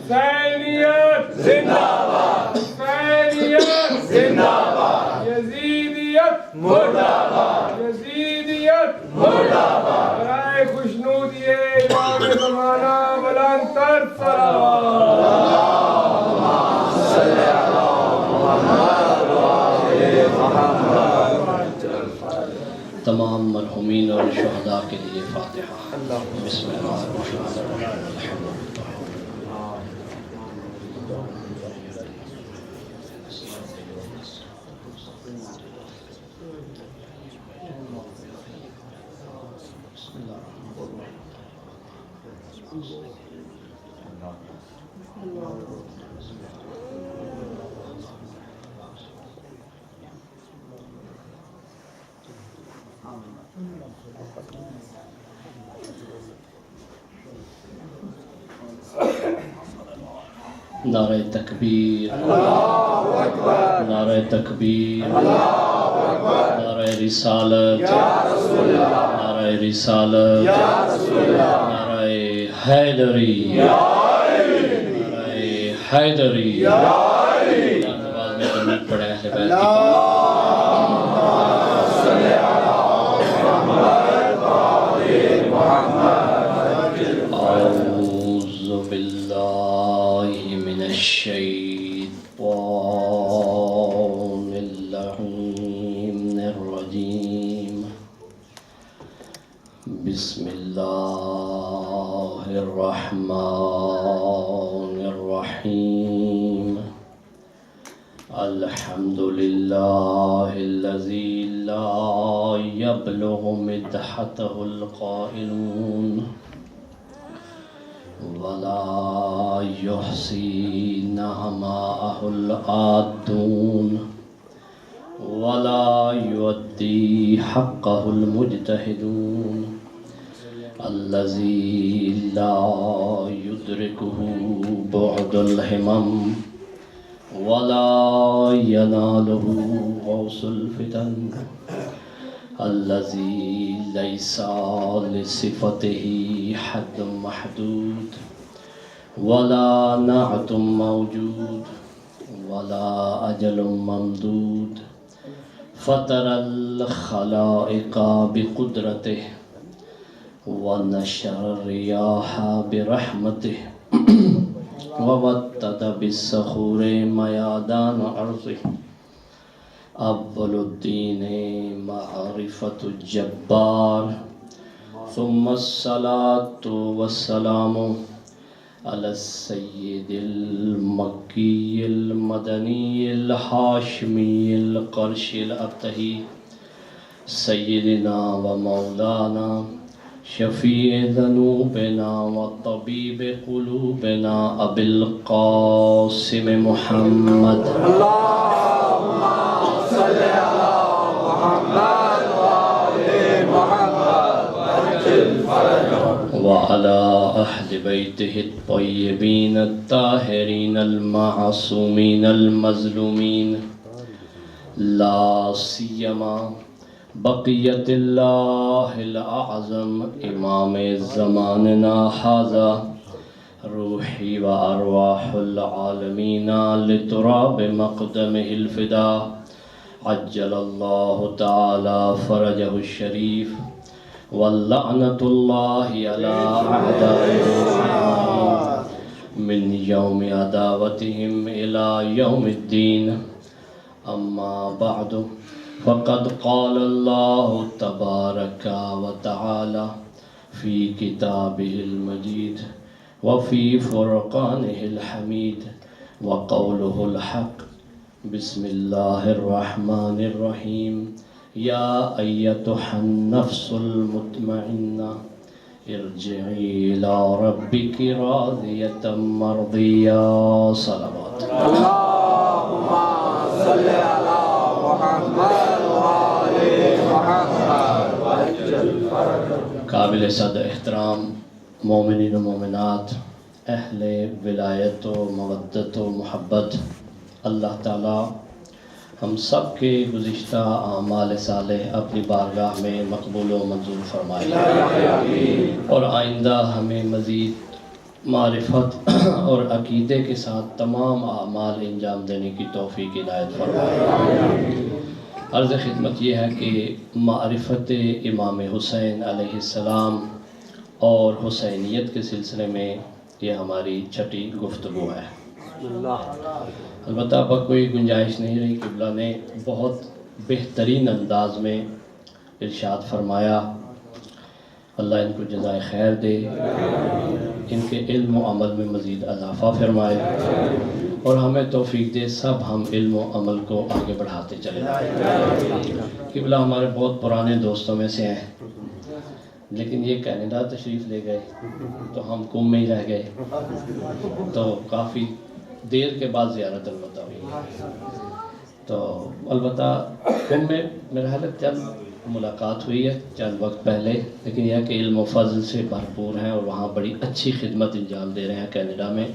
حسینیت زندہ باد، حسینیت زندہ باد، یزیدیت مردہ باد، یزیدیت مردہ باد۔ برائے خوشنودی امام زمانہ بلند تر صلوات۔ اللہم صلی علی محمد و آل محمد۔ تمام مرحومین اور شہداء کے لیے فاتحہ۔ بسم اللہ الرحمن الرحیم۔ الحمد نعرہ تکبیر، اللہ اکبر، نعرہ تکبیر، اللہ اکبر، نعرہ رسالت، یا رسول اللہ، نعرہ رسالت، یا رسول اللہ، نعرہ حیدری، یا علی، نعرہ حیدری۔ یا علی۔ آواز میں درود پڑھیں اہل بیت کی۔ اللہم صلی علی محمد و آل محمد۔ اعوذ باللہ من الشیطان اللعین الرجیم، بسم اللہ الرحمن الرحیم، الحمد للہ الذی لا یبلغ مدحتہ القائلون ولا يحصي نعماءه العادون ولا يؤدي حقه المجتهدون، الذي لا يدركه بعد الهمم ولا يناله غوص الفتن، الذي ليس لصفته حد محدود ولا نعت موجود ولا أجل ممدود، فطر الخلائق بقدرته ونشر الرياح برحمته ووتد بالصخور ميادان أرضه، اول الدین معرفت الجبار، ثم الصلاة والسلام علی السید المکی المدنی الحاشمی القرش الابتہی، سیدنا و مولانا شفیع ذنوبنا و طبیب قلوبنا ابی القاسم محمد صلی علی محمد و آل محمد وعجل فرجهم وعلى أهل بيته الطيبين الطاهرين المعصومين المظلومين، لا سيما بقية الله الأعظم إمام زماننا هذا، روحي وأرواح العالمين لتراب مقدمه الفداء، عجل الله تعالى فرجه الشريف، واللعنة الله على أعدائهم من يوم عداوتهم إلى يوم الدين. أما بعد، فقد قال الله تبارك وتعالى في كتابه المجيد وفي فرقانه الحميد وقوله الحق، بسم الله الرحمن الرحيم، يا أيتها النفس المطمئنة ارجعي إلى ربك راضية مرضية. صلوات. اللهم صل على محمد وآل محمد وعجل فرجهم. قابل صد احترام مومنین و مومنات، اہل ولایت و مودت و محبت، اللہ تعالی ہم سب کے گزشتہ اعمال صالح اپنی بارگاہ میں مقبول و منظور فرمائے، اور آئندہ ہمیں مزید معرفت اور عقیدے کے ساتھ تمام اعمال انجام دینے کی توفیق عنایت فرمائے۔ عرض خدمت یہ ہے کہ معرفت امام حسین علیہ السلام اور حسینیت کے سلسلے میں یہ ہماری چھٹی گفتگو ہے۔ البتہ اب کوئی گنجائش نہیں رہی، قبلہ نے بہت بہترین انداز میں ارشاد فرمایا، اللہ ان کو جزائے خیر دے، ان کے علم و عمل میں مزید اضافہ فرمائے اور ہمیں توفیق دے سب ہم علم و عمل کو آگے بڑھاتے چلے جائیں۔ قبلہ ہمارے بہت پرانے دوستوں میں سے ہیں، لیکن یہ کینیڈا تشریف لے گئے تو ہم قم میں ہی رہ گئے، تو کافی دیر کے بعد زیارت البتہ ہوئی۔ تو البتہ قم میں میرا خیال ہے چند ملاقات ہوئی ہے چند وقت پہلے، لیکن یہ کہ علم و فضل سے بھرپور ہیں اور وہاں بڑی اچھی خدمت انجام دے رہے ہیں کینیڈا میں،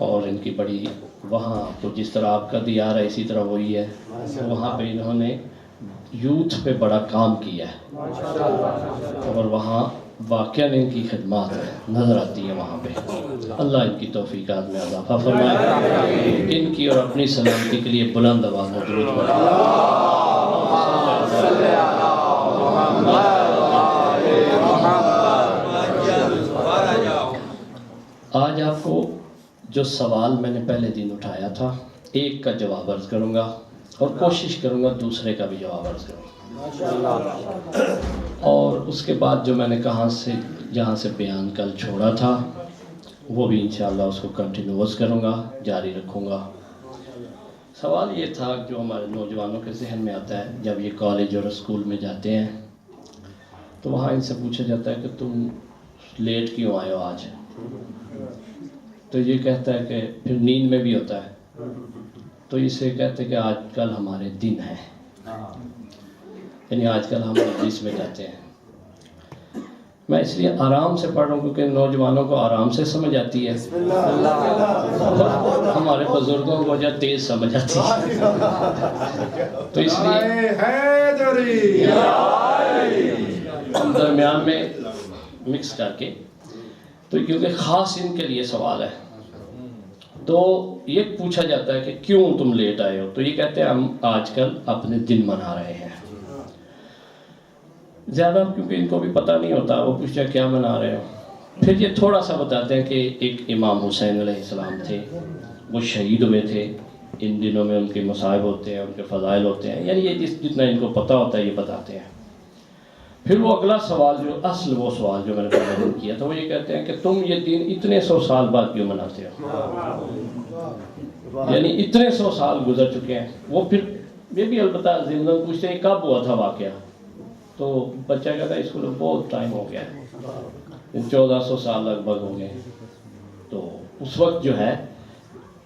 اور ان کی بڑی وہاں تو جس طرح آپ کا دیار ہے اسی طرح وہی ہے، وہاں پہ انہوں نے یوتھ پہ بڑا کام کیا ہے اور وہاں واقعہ ان کی خدمات نظر آتی ہیں وہاں پہ۔ اللہ ان کی توفیقات میں اضافہ فرمائے، ان کی اور اپنی سلامتی کے لیے بلند آواز میں درود پڑھیں۔ آج آپ کو جو سوال میں نے پہلے دن اٹھایا تھا، ایک کا جواب عرض کروں گا اور کوشش کروں گا دوسرے کا بھی جواب عرض کروں، اور اس کے بعد جو میں نے جہاں سے بیان کل چھوڑا تھا وہ بھی انشاءاللہ اس کو کنٹینیوس کروں گا، جاری رکھوں گا۔ سوال یہ تھا جو ہمارے نوجوانوں کے ذہن میں آتا ہے جب یہ کالج اور اسکول میں جاتے ہیں تو وہاں ان سے پوچھا جاتا ہے کہ تم لیٹ کیوں آئے ہو آج؟ تو یہ کہتا ہے کہ پھر نیند میں بھی ہوتا ہے، تو اسے کہتے ہیں کہ آج کل ہمارے دن ہیں، یعنی آج کل ہم مجلس میں جاتے ہیں۔ میں اس لیے آرام سے پڑھ رہا ہوں کیونکہ نوجوانوں کو آرام سے سمجھ آتی ہے، ہمارے بزرگوں کو جو تیز سمجھ آتی ہے، تو اس لیے ہم درمیان میں مکس کر کے، تو کیونکہ خاص ان کے لیے سوال ہے تو یہ پوچھا جاتا ہے کہ کیوں تم لیٹ آئے ہو، تو یہ کہتے ہیں ہم آج کل اپنے دن منا رہے ہیں۔ زیادہ کیونکہ ان کو بھی پتہ نہیں ہوتا، وہ پوچھا کیا منا رہے ہو، پھر یہ تھوڑا سا بتاتے ہیں کہ ایک امام حسین علیہ السلام تھے، وہ شہید ہوئے تھے، ان دنوں میں ان کے مصائب ہوتے ہیں، ان کے فضائل ہوتے ہیں، یعنی یہ جتنا ان کو پتہ ہوتا ہے یہ بتاتے ہیں۔ پھر وہ اگلا سوال وہ سوال جو میں نے پہلے دن کیا تھا، وہ یہ کہتے ہیں کہ تم یہ دن اتنے 100 سال بعد کیوں مناتے ہو، یعنی اتنے 100 سال گزر چکے ہیں۔ وہ پھر یہ بھی البتہ ضمن پوچھتے ہیں کب ہوا تھا واقعہ، تو بچہ کہتا ہے اس کو بہت ٹائم ہو گیا ہے، 1400 سال لگ بھگ ہو گئے، تو اس وقت جو ہے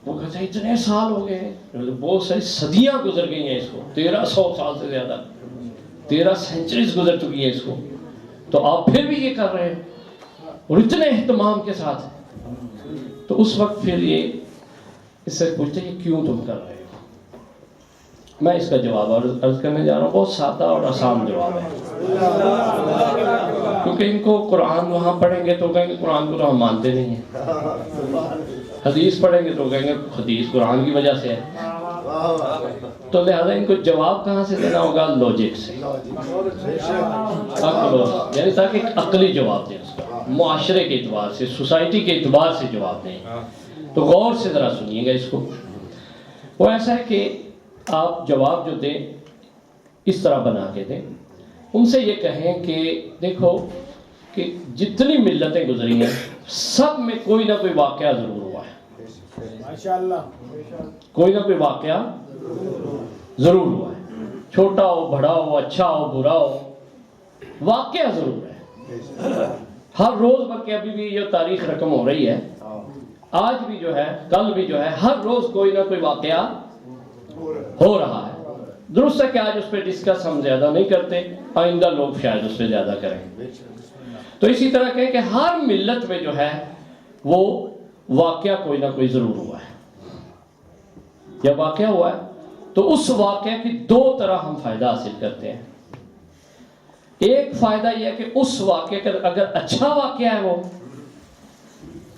وہ کہتا ہے اتنے سال ہو گئے ہیں، بہت ساری صدیاں گزر گئی ہیں، اس کو 1300 سال سے زیادہ 13 سینچریز گزر چکی ہیں اس کو، تو آپ پھر بھی یہ کر رہے ہیں اور اتنے اہتمام کے ساتھ۔ تو اس وقت پھر یہ اس سے پوچھتے ہیں یہ کیوں تم کر رہے ہو۔ میں اس کا جواب عرض کرنے جا رہا ہوں، بہت سادہ اور آسان جواب ہے، کیونکہ ان کو قرآن وہاں پڑھیں گے تو کہیں گے قرآن کو تو ہم مانتے نہیں ہیں، حدیث پڑھیں گے تو کہیں گے حدیث قرآن کی وجہ سے ہے، تو لہذا ان کو جواب کہاں سے دینا ہوگا، لوجک سے، یعنی تاکہ عقلی جواب دیں، اس کا معاشرے کے اعتبار سے، سوسائٹی کے اعتبار سے جواب دیں۔ تو غور سے ذرا سنیے گا اس کو۔ وہ ایسا ہے کہ آپ جواب جو دیں اس طرح بنا کے دیں، ان سے یہ کہیں کہ دیکھو کہ جتنی ملتیں گزری ہیں سب میں کوئی نہ کوئی واقعہ ضرور ہوا ہے، کوئی نہ کوئی واقعہ ضرور ہوا ہے، چھوٹا ہو بڑا ہو اچھا ہو برا ہو، واقعہ ضرور ہے ہر روز، بلکہ ابھی بھی یہ تاریخ رقم ہو رہی ہے، آج بھی جو ہے کل بھی جو ہے ہر روز کوئی نہ کوئی واقعہ ہو رہا ہے۔ درست ہے کہ آج اس پہ ڈسکس ہم زیادہ نہیں کرتے، آئندہ لوگ شاید اس پہ زیادہ کریں، تو اسی طرح کہیں کہ ہر ملت میں جو ہے وہ واقعہ کوئی نہ کوئی ضرور ہوا ہے۔ جب واقعہ ہوا ہے تو اس واقعہ کی دو طرح ہم فائدہ حاصل کرتے ہیں۔ ایک فائدہ یہ ہے کہ اس واقعے کا اگر اچھا واقعہ ہے وہ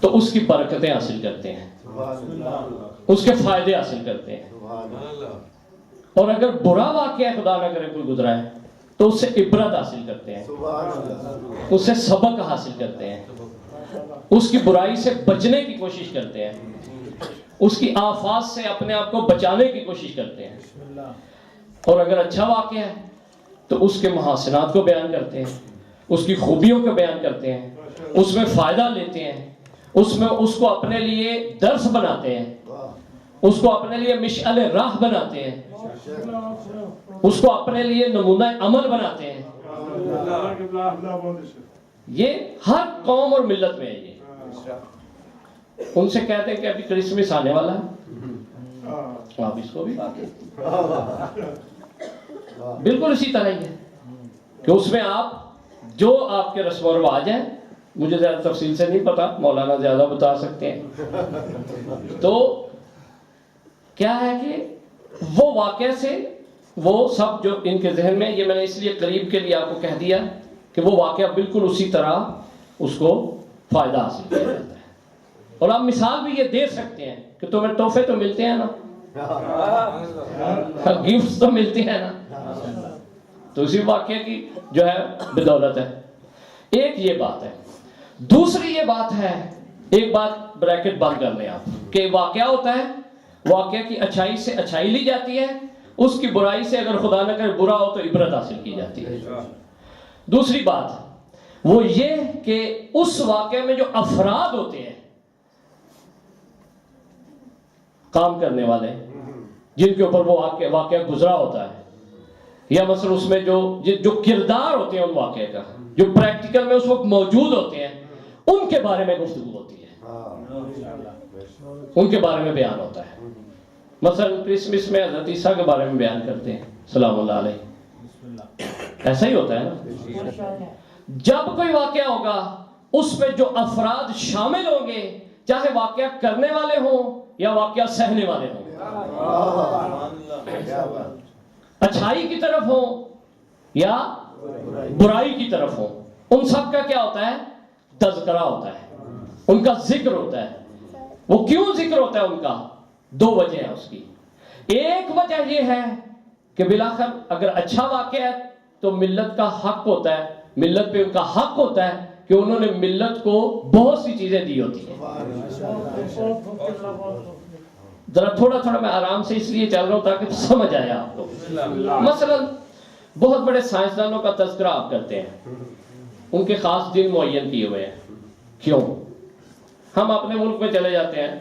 تو اس کی برکتیں حاصل کرتے ہیں، اس کے فائدے حاصل کرتے ہیں. اور اگر برا واقعہ خدا نہ کرے کوئی گزرا ہے تو اس سے عبرت حاصل کرتے ہیں، اس سے سبق حاصل کرتے ہیں، اس کی برائی سے بچنے کی کوشش کرتے ہیں، اس کی آفات سے اپنے آپ کو بچانے کی کوشش کرتے ہیں. اور اگر اچھا واقعہ ہے تو اس کے محاسنات کو بیان کرتے ہیں، اس کی خوبیوں کو بیان کرتے ہیں، اس میں فائدہ لیتے ہیں، اس میں اس کو اپنے لیے درس بناتے ہیں، اس کو اپنے لیے مشعل راہ بناتے ہیں، اس کو اپنے لیے نمونہ عمل بناتے ہیں. یہ ہر قوم اور ملت میں ہے. یہ ان سے کہتے ہیں کہ ابھی کرسمس آنے والا ہے، آپ اس کو بھی بالکل اسی طرح ہی ہے کہ اس میں آپ جو آپ کے رسم و رواج ہیں، مجھے زیادہ تفصیل سے نہیں پتا، مولانا زیادہ بتا سکتے ہیں، تو کیا ہے کہ وہ واقعہ سے وہ سب جو ان کے ذہن میں، یہ میں نے اس لیے قریب کے لیے آپ کو کہہ دیا کہ وہ واقعہ بالکل اسی طرح اس کو فائدہ حاصل کیا جاتا ہے. اور آپ مثال بھی یہ دے سکتے ہیں کہ تمہیں تحفے تو ملتے ہیں نا، گفٹس تو ملتے ہیں نا، تو اسی واقعے کی جو ہے بدولت ہے. ایک یہ بات ہے. دوسری یہ بات ہے، ایک بات بریکٹ بند کر لیں آپ، کہ واقعہ ہوتا ہے، واقعہ کی اچھائی سے اچھائی لی جاتی ہے، اس کی برائی سے اگر خدا نہ کرے برا ہو تو عبرت حاصل کی جاتی ہے. دوسری بات وہ یہ کہ اس واقعے میں جو افراد ہوتے ہیں کام کرنے والے، جن کے اوپر وہ واقعہ گزرا ہوتا ہے، یا مثلا اس میں جو کردار ہوتے ہیں ان واقعے کا، جو پریکٹیکل میں اس وقت موجود ہوتے ہیں، ان کے بارے میں گفتگو ہوتی ہے، ان کے بارے میں بیان ہوتا ہے. مثلا کرسمس میں حضرت عیسیٰ کے بارے میں بیان کرتے ہیں سلام اللہ علیہ، ایسا ہی ہوتا ہے نا. جب کوئی واقعہ ہوگا اس میں جو افراد شامل ہوں گے، چاہے واقعہ کرنے والے ہوں یا واقعہ سہنے والے ہوں، اچھائی کی طرف ہوں یا برائی کی طرف ہوں، ان سب کا کیا ہوتا ہے؟ تذکرہ ہوتا ہے، ان کا ذکر ہوتا ہے. وہ کیوں ذکر ہوتا ہے ان کا؟ دو وجہ ہیں اس کی. ایک وجہ یہ ہے کہ بالآخر اگر اچھا واقعہ ہے تو ملت کا حق ہوتا ہے، ملت پہ ان کا حق ہوتا ہے کہ انہوں نے ملت کو بہت سی چیزیں دی ہوتی ہیں. ذرا تھوڑا میں آرام سے اس لیے چل رہا ہوں تاکہ سمجھ آئے آپ کو. مثلا بہت بڑے سائنسدانوں کا تذکرہ آپ کرتے ہیں، ان کے خاص دن معین کیے ہوئے ہیں. کیوں؟ ہم اپنے ملک میں چلے جاتے ہیں،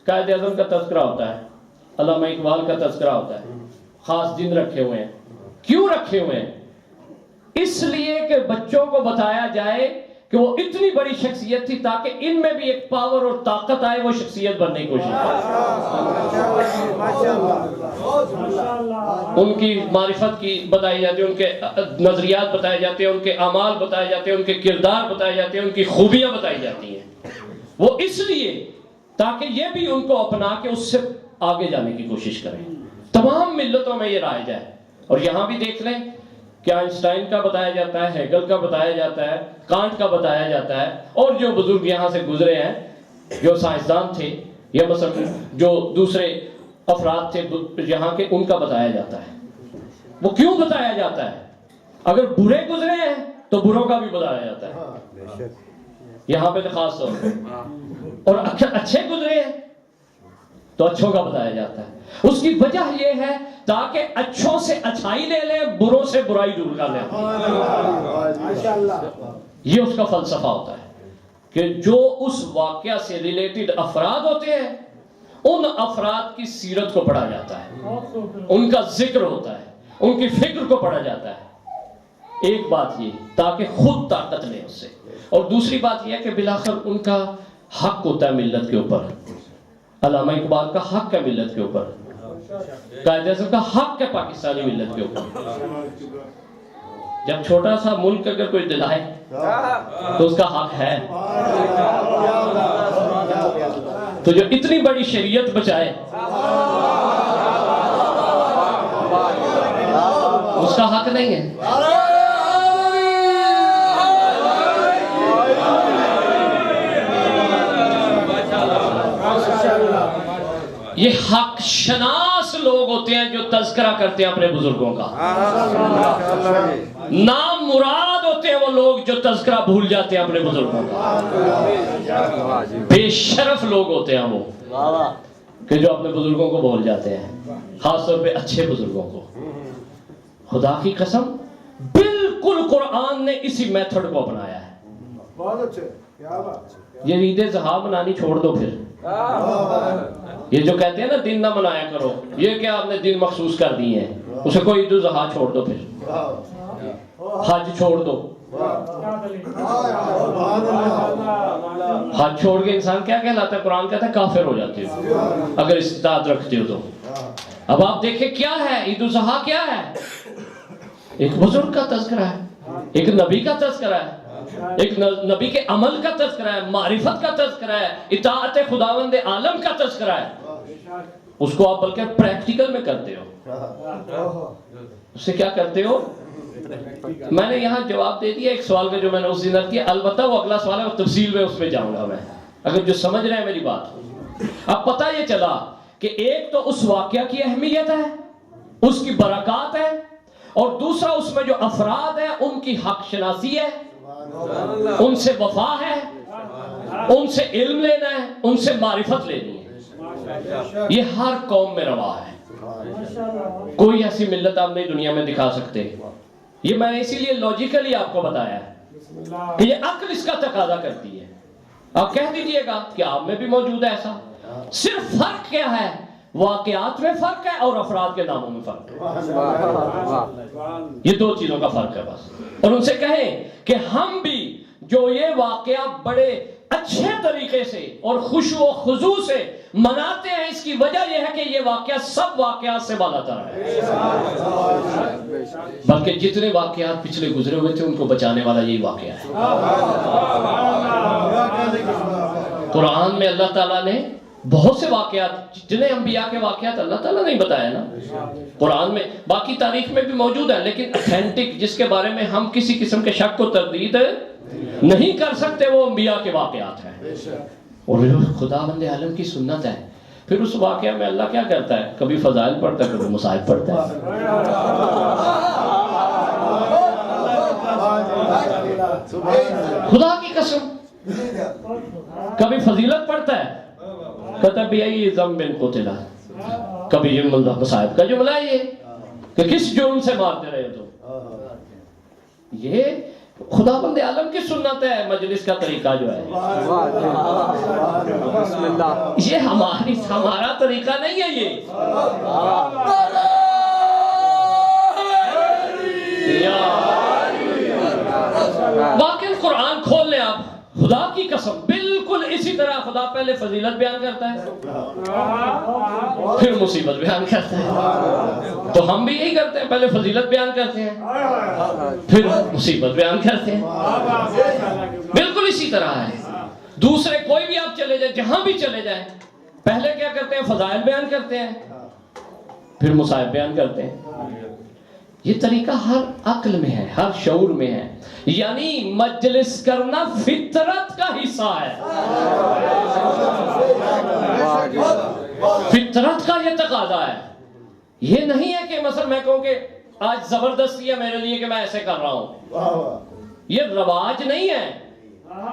قائد اعظم کا تذکرہ ہوتا ہے، علامہ اقبال کا تذکرہ ہوتا ہے، خاص دن رکھے ہوئے ہیں. کیوں رکھے ہوئے ہیں؟ اس لیے کہ بچوں کو بتایا جائے کہ وہ اتنی بڑی شخصیت تھی تاکہ ان میں بھی ایک پاور اور طاقت آئے، وہ شخصیت بننے کی کوشش کرے. ان کی معرفت کی بتائی جاتی ہے، ان کے نظریات بتائے جاتے ہیں، ان کے اعمال بتائے جاتے ہیں، ان کے کردار بتائے جاتے ہیں، ان کی خوبیاں بتائی جاتی ہیں. وہ اس لیے تاکہ یہ بھی ان کو اپنا کے اس سے آگے جانے کی کوشش کریں. تمام ملتوں میں یہ رائج ہے. اور یہاں بھی دیکھ لیں کہ آئنسٹائن کا بتایا جاتا ہے، ہیگل کا بتایا جاتا ہے، کانٹ کا بتایا جاتا ہے، اور جو بزرگ یہاں سے گزرے ہیں جو سائنسدان تھے یا مثلا جو دوسرے افراد تھے یہاں کے، ان کا بتایا جاتا ہے. وہ کیوں بتایا جاتا ہے؟ اگر برے گزرے ہیں تو بروں کا بھی بتایا جاتا ہے یہاں پہ تو خاص طور پہ، اور اچھے گزرے ہیں تو اچھوں کا بتایا جاتا ہے. اس کی وجہ یہ ہے تاکہ اچھوں سے اچھائی لے لیں، بروں سے برائی دور کر لیں. یہ اس کا فلسفہ ہوتا ہے کہ جو اس واقعہ سے ریلیٹڈ افراد ہوتے ہیں ان افراد کی سیرت کو پڑھا جاتا ہے، ان کا ذکر ہوتا ہے، ان کی فکر کو پڑھا جاتا ہے. ایک بات یہ تاکہ خود طاقت لیں اس سے، اور دوسری بات یہ ہے کہ بالآخر ان کا حق ہوتا ہے ملت کے اوپر. علامہ اقبال کا حق ہے ملت کے اوپر، قائد اعظم کا حق ہے پاکستانی ملت کے اوپر. جب چھوٹا سا ملک اگر کوئی دلائے تو اس کا حق ہے. تو جو اتنی بڑی شریعت بچائے اس کا حق نہیں ہے. یہ حق شناس لوگ ہوتے ہیں جو تذکرہ کرتے ہیں اپنے بزرگوں کا. نام مراد ہوتے ہیں وہ لوگ جو تذکرہ بھول جاتے ہیں اپنے بزرگوں کا. بے شرف لوگ ہوتے ہیں وہ کہ جو اپنے بزرگوں کو بھول جاتے ہیں، خاص طور پہ اچھے بزرگوں کو. خدا کی قسم بالکل قرآن نے اسی میتھڈ کو اپنایا ہے. بہت اچھے، کیا بات ہے. یہ عید اضحیٰ منانی چھوڑ دو. پھر یہ جو کہتے ہیں نا دن نہ منایا کرو، یہ کیا آپ نے دن مخصوص کر دیے ہیں؟ اسے کوئی عید الاضحیٰ چھوڑ دو. پھر حج چھوڑ دو. حج چھوڑ کے انسان کیا کہلاتا ہے؟ قرآن کہتا ہے کافر ہو جاتے ہو اگر استطاعت رکھتے ہو تو. اب آپ دیکھیں کیا ہے عید الاضحیٰ، کیا ہے؟ ایک بزرگ کا تذکرہ ہے، ایک نبی کا تذکرہ ہے، ایک نبی کے عمل کا تذکرہ ہے، معرفت کا تذکرہ ہے، اطاعت خداوند عالم کا تذکرہ ہے. اس کو آپ بلکہ پریکٹیکل میں کرتے ہو. اس سے کیا کرتے ہو؟ میں نے یہاں جواب دے دیا ایک سوال کا جو میں نے اس دن کیا. البتہ وہ اگلا سوال ہے، وہ تفصیل میں اس میں جاؤں گا میں، اگر جو سمجھ رہے ہیں میری بات. اب پتہ یہ چلا کہ ایک تو اس واقعہ کی اہمیت ہے، اس کی برکات ہے، اور دوسرا اس میں جو افراد ہیں ان کی حق شناسی ہے، ان سے وفا ہے، ان سے علم لینا ہے، ان سے معرفت لینی ہے. یہ ہر قوم میں روا ہے. کوئی ایسی ملت آپ نہیں دنیا میں دکھا سکتے. یہ میں نے اسی لیے لاجیکلی آپ کو بتایا ہے کہ یہ عقل اس کا تقاضا کرتی ہے. آپ کہہ دیجئے گا کہ آپ میں بھی موجود ہے ایسا. صرف فرق کیا ہے؟ واقعات میں فرق ہے اور افراد کے ناموں میں فرق ہے. یہ دو چیزوں کا فرق ہے بس. اور ان سے کہیں کہ ہم بھی جو یہ واقعہ بڑے اچھے طریقے سے اور خشوع و خضوع سے مناتے ہیں، اس کی وجہ یہ ہے کہ یہ واقعہ سب واقعات سے بالا تر ہے. بلکہ جتنے واقعات پچھلے گزرے ہوئے تھے ان کو بچانے والا یہی واقعہ ہے. قرآن میں اللہ تعالیٰ نے بہت سے واقعات، جتنے انبیاء کے واقعات اللہ تعالیٰ نے بتایا نا قرآن میں، باقی تاریخ میں بھی موجود ہیں، لیکن اتھینٹک جس کے بارے میں ہم کسی قسم کے شک کو تردید نہیں کر سکتے وہ انبیاء کے واقعات ہیں. اور خداوند عالم کی سنت ہے. پھر اس واقعہ میں اللہ کیا کرتا ہے؟ کبھی فضائل پڑھتا ہے، کبھی مصائب پڑھتا ہے. خدا کی قسم کبھی فضیلت پڑھتا ہے، کہتا بھی ای ذنب قتلا. کبھی یہ مصائب کا جملہ ہے یہ کہ کس جرم سے مارتے رہے تو. یہ خداوند عالم کی سنت ہے. مجلس کا طریقہ جو ہے یہ ہمارا طریقہ نہیں ہے. یہ باقی قرآن کھول لیں آپ، خدا کی قسم بالکل اسی طرح خدا پہلے فضیلت بیان کرتا ہے پھر مصیبت بیان کرتا ہے. تو ہم بھی یہی کرتے ہیں، پہلے فضیلت بیان کرتے ہیں پھر مصیبت بیان کرتے ہیں. بالکل اسی طرح ہے. دوسرے کوئی بھی آپ چلے جائیں، جہاں بھی چلے جائیں، پہلے کیا کرتے ہیں؟ فضائل بیان کرتے ہیں پھر مصائب بیان کرتے ہیں. یہ طریقہ ہر عقل میں ہے، ہر شعور میں ہے. یعنی مجلس کرنا فطرت کا حصہ ہے. فطرت کا یہ تقاضا ہے. یہ نہیں ہے کہ مثلا میں کہوں کہ آج زبردستی ہے میرے لیے کہ میں ایسے کر رہا ہوں. یہ رواج نہیں ہے،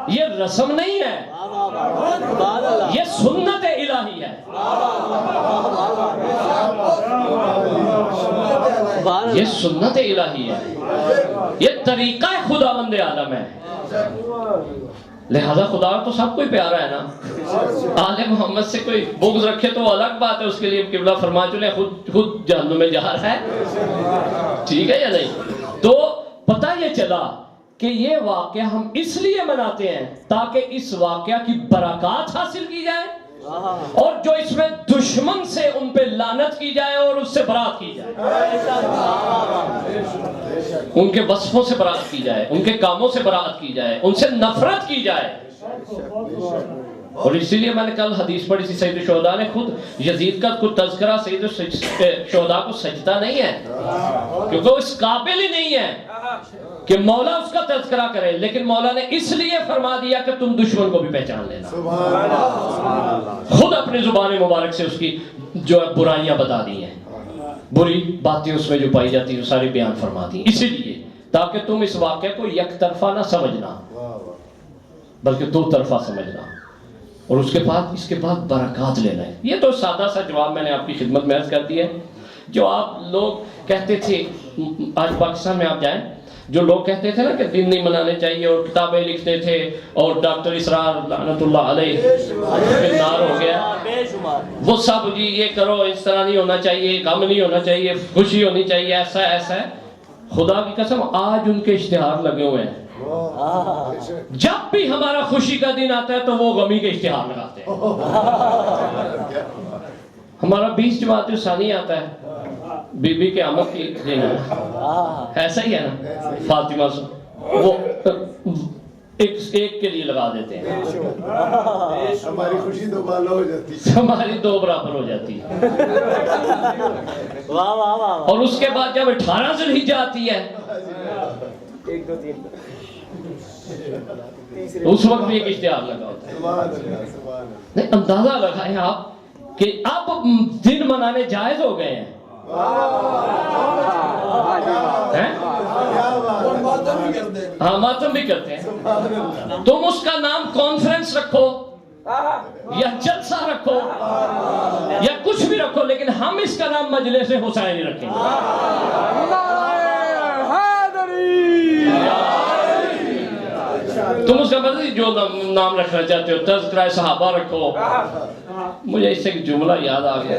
یہ رسم نہیں ہے، یہ سنت الہی ہے. یہ سنت الہی ہے، یہ طریقہ خداوند عالم ہے. لہذا خدا تو سب کوئی پیارا ہے نا. آل محمد سے کوئی بغض رکھے تو الگ بات ہے، اس کے لیے قبلہ فرما چلے خود جہنم میں جا رہا ہے. ٹھیک ہے یا نہیں؟ تو پتہ یہ چلا کہ یہ واقعہ ہم اس لیے مناتے ہیں تاکہ اس واقعہ کی برکات حاصل کی جائے، اور جو اس میں دشمن سے ان پہ لعنت کی جائے اور اس سے برات کی جائے، ان کے وصفوں سے برات کی جائے، ان کے کاموں سے برات کی جائے، ان سے نفرت کی جائے. اور اسی لیے میں نے کل حدیث پڑھی تھی، سید الشہداء نے خود یزید کا خود تذکرہ سید الشہداء کو سجدہ نہیں ہے کیونکہ وہ اس قابل ہی نہیں ہے کہ مولا اس کا تذکرہ کرے، لیکن مولا نے اس لیے فرما دیا کہ تم دشمن کو بھی پہچان لینا. خود اپنے اپنی زبان مبارک سے اس کی جو برائیاں بتا دی ہیں، بری باتیں اس میں جو پائی جاتی ہیں ساری بیان فرما دی، اسی لیے تاکہ تم اس واقعے کو یک طرفہ نہ سمجھنا بلکہ دو طرفہ سمجھنا، اور اس کے بعد برکات لینا ہے۔ یہ تو سادہ سا جواب میں نے آپ کی خدمت میں عرض کر دیا ہے۔ جو آپ لوگ کہتے تھے، آج پاکستان میں آپ جائیں، جو لوگ کہتے تھے نا کہ دن نہیں منانے چاہیے اور کتابیں لکھتے تھے، اور ڈاکٹر اسرار لعنت اللہ علیہ نار ہو گیا، وہ سب جی یہ کرو، اس طرح نہیں ہونا چاہیے، غم نہیں ہونا چاہیے، خوشی ہونی چاہیے، ایسا ہے۔ خدا کی قسم آج ان کے اشتہار لگے ہوئے ہیں۔ جب بھی ہمارا خوشی کا دن آتا ہے تو وہ غمی کے اشتہار لگاتے ہیں۔ ہمارا 20 جماعت ثانی آتا ہے، بی بی کے آمد کی دن ہے، ایسا ہی ہے نا، فاطمہ سے وہ ایک کے لیے لگا دیتے ہیں، ہماری خوشی دو بالا ہو جاتی ہے، ہماری دو برابر ہو جاتی ہے۔ اور اس کے بعد جب 18 ذی الحجہ آتی ہے اس وقت بھی ایک اشتہار لگا ہوتا ہے۔ نہیں، اندازہ لگائیں آپ کہ اب دن منانے جائز ہو گئے ہیں، ہاں ماتم بھی کرتے ہیں۔ تم اس کا نام کانفرنس رکھو یا جلسہ رکھو یا کچھ بھی رکھو، لیکن ہم اس کا نام مجلس حسینی رکھیں گے۔ تم اس کا مرضی جو نام رکھنا چاہتے ہو، تذکرہ صحابہ رکھو۔ مجھے اس سے ایک جملہ یاد آ گیا،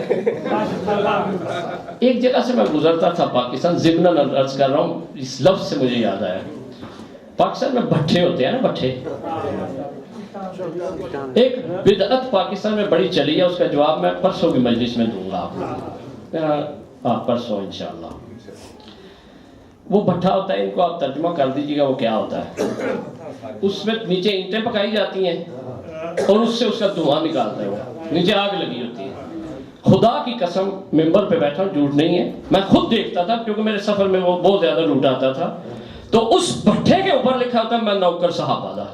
ایک جگہ سے میں گزرتا تھا پاکستان، ضمناً عرض کر رہا ہوں، اس لفظ سے مجھے یاد آیا، پاکستان میں بھٹھے ہوتے ہیں نا، بھٹھے، ایک بدعت پاکستان میں بڑی چلی ہے، اس کا جواب میں پرسوں کی مجلس میں دوں گا آپ کو، پرسوں انشاءاللہ۔ وہ بھٹا ہوتا ہے، ان کو آپ ترجمہ کر دیجیے گا وہ کیا ہوتا ہے۔ اس میں نیچے اینٹیں پکائی جاتی ہیں اور اس سے اس کا دھواں نکالتا ہے، وہ نیچے آگ لگی ہوتی ہے۔ خدا کی قسم ممبر پہ بیٹھا ہوں، جھوٹ نہیں ہے، میں خود دیکھتا تھا کیونکہ میرے سفر میں وہ بہت زیادہ لوٹ آتا تھا، تو اس بھٹے کے اوپر لکھا ہوتا میں نوکر صحابہ دا۔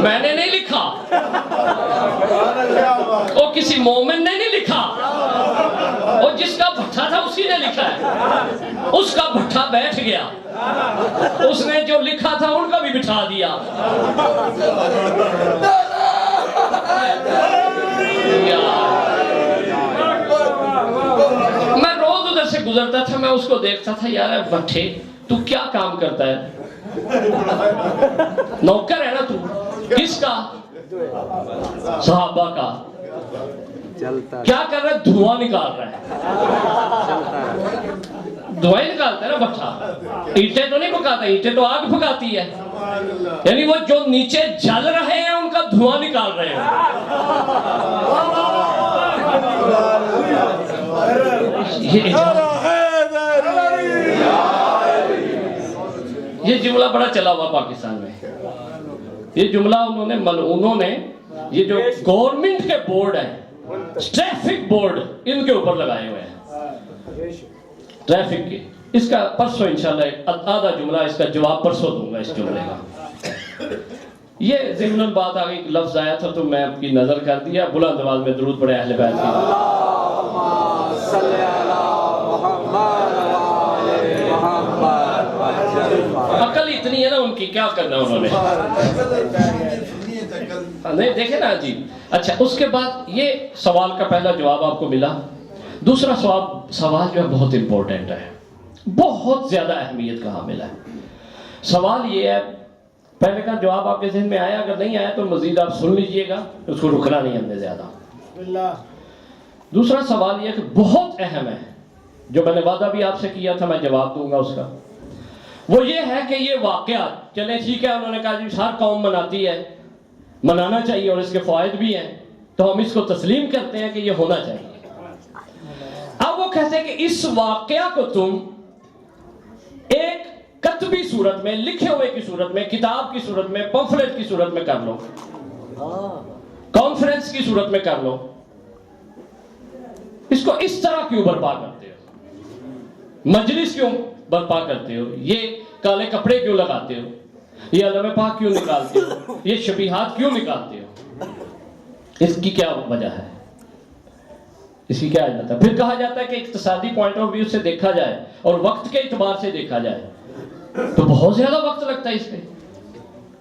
میں نے نہیں لکھا، وہ کسی مومن نے نہیں لکھا، وہ جس کا بھٹا تھا اسی نے لکھا ہے۔ اس کا بھٹا بیٹھ گیا، اس نے جو لکھا تھا ان کا بھی بٹھا دیا۔ میں روز ادھر سے گزرتا تھا، میں اس کو دیکھتا تھا، یار بھٹے تو کیا کام کرتا ہے؟ نوکر ہے نا تو، کس کا؟ صحابہ کا۔ کیا کر رہا ہے؟ دھواں نکال رہا ہے، دھواں نکالتا ہے نا بچہ، اینٹیں تو نہیں پکاتا، اینٹیں تو آگ پکاتی ہے، یعنی وہ جو نیچے جل رہے ہیں ان کا دھواں نکال رہے ہیں۔ یہ جملہ بڑا چلا ہوا پاکستان میں، یہ جملہ انہوں نے یہ جو گورنمنٹ کے بورڈ ہیں، ٹریفک بورڈ، ان کے اوپر لگائے ہوئے ہیں، ٹریفک کے۔ اس کا پرسوں انشاءاللہ آدھا جملہ اس کا جواب پرسوں دوں گا اس جملے کا۔ یہ ضمناً بات آگئی، ایک لفظ آیا تھا تو میں آپ کی نظر کر دیا۔ بلند آواز میں درود پڑھے اہل بیت کی۔ اللہم صلی علی محمد وآل محمد وسلم۔ عقل اتنی ہے نا ان کی، کیا کرنا انہوں نے، نہیں دیکھیں نا عجیب۔ اچھا، اس کے بعد یہ سوال کا پہلا جواب آپ کو ملا۔ دوسرا سوال جو ہے بہت امپورٹنٹ ہے، بہت زیادہ اہمیت کا حامل ہے۔ سوال یہ ہے، پہلے کا جواب آپ کے ذہن میں آیا، اگر نہیں آیا تو مزید آپ سن لیجئے گا، اس کو رکنا نہیں ہم نے زیادہ۔ دوسرا سوال یہ کہ بہت اہم ہے، جو میں نے وعدہ بھی آپ سے کیا تھا، میں جواب دوں گا اس کا۔ وہ یہ ہے کہ یہ واقعات، چلیں ٹھیک ہے، انہوں نے کہا جی ہر قوم مناتی ہے، منانا چاہیے اور اس کے فوائد بھی ہیں، تو ہم اس کو تسلیم کرتے ہیں کہ یہ ہونا چاہیے۔ اب وہ کہتے ہیں کہ اس واقعہ کو تم ایک کتبی صورت میں، لکھے ہوئے کی صورت میں، کتاب کی صورت میں، پمفلٹ کی صورت میں کر لو، کانفرنس کی صورت میں کر لو۔ اس کو اس طرح کیوں برپا کرتے ہو؟ مجلس کیوں برپا کرتے ہو؟ یہ کالے کپڑے کیوں لگاتے ہو؟ یہ علم پاک کیوں نکالتے ہو؟ یہ شبیہات کیوں نکالتے ہو؟ اس کی کیا وجہ ہے؟ اس کی کیا علت ہے؟ پھر کہا جاتا ہے کہ اقتصادی پوائنٹ آف ویو سے دیکھا جائے اور وقت کے اعتبار سے دیکھا جائے تو بہت زیادہ وقت لگتا ہے اس پہ.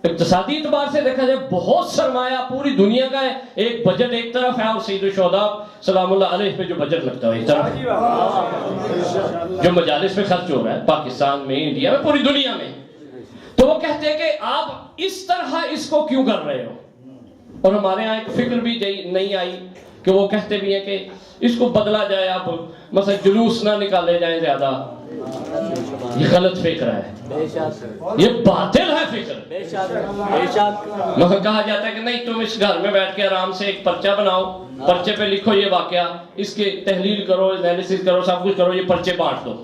اقتصادی اعتبار سے دیکھا جائے بہت سرمایہ پوری دنیا کا ہے. ایک بجٹ ایک طرف ہے اور سید الشہداء سلام اللہ علیہ پہ جو بجٹ لگتا ہے ایک طرف جو مجالس میں خرچ ہو رہا ہے پاکستان میں، انڈیا میں، پوری دنیا میں. تو وہ کہتے ہیں کہ آپ اس طرح اس کو کیوں کر رہے ہو؟ اور ہمارے ہاں ایک فکر بھی نہیں آئی کہ وہ کہتے بھی ہیں کہ اس کو بدلا جائے، اب مثلا جلوس نہ نکالے جائیں زیادہ. یہ غلط فکر ہے، یہ باطل ہے فکر. مثلا کہا جاتا ہے کہ نہیں تم اس گھر میں بیٹھ کے آرام سے ایک پرچہ بناؤ، پرچے پہ لکھو یہ واقعہ، اس کی تحلیل کرو، انالیسس کرو، سب کچھ کرو، یہ پرچے بانٹ دو.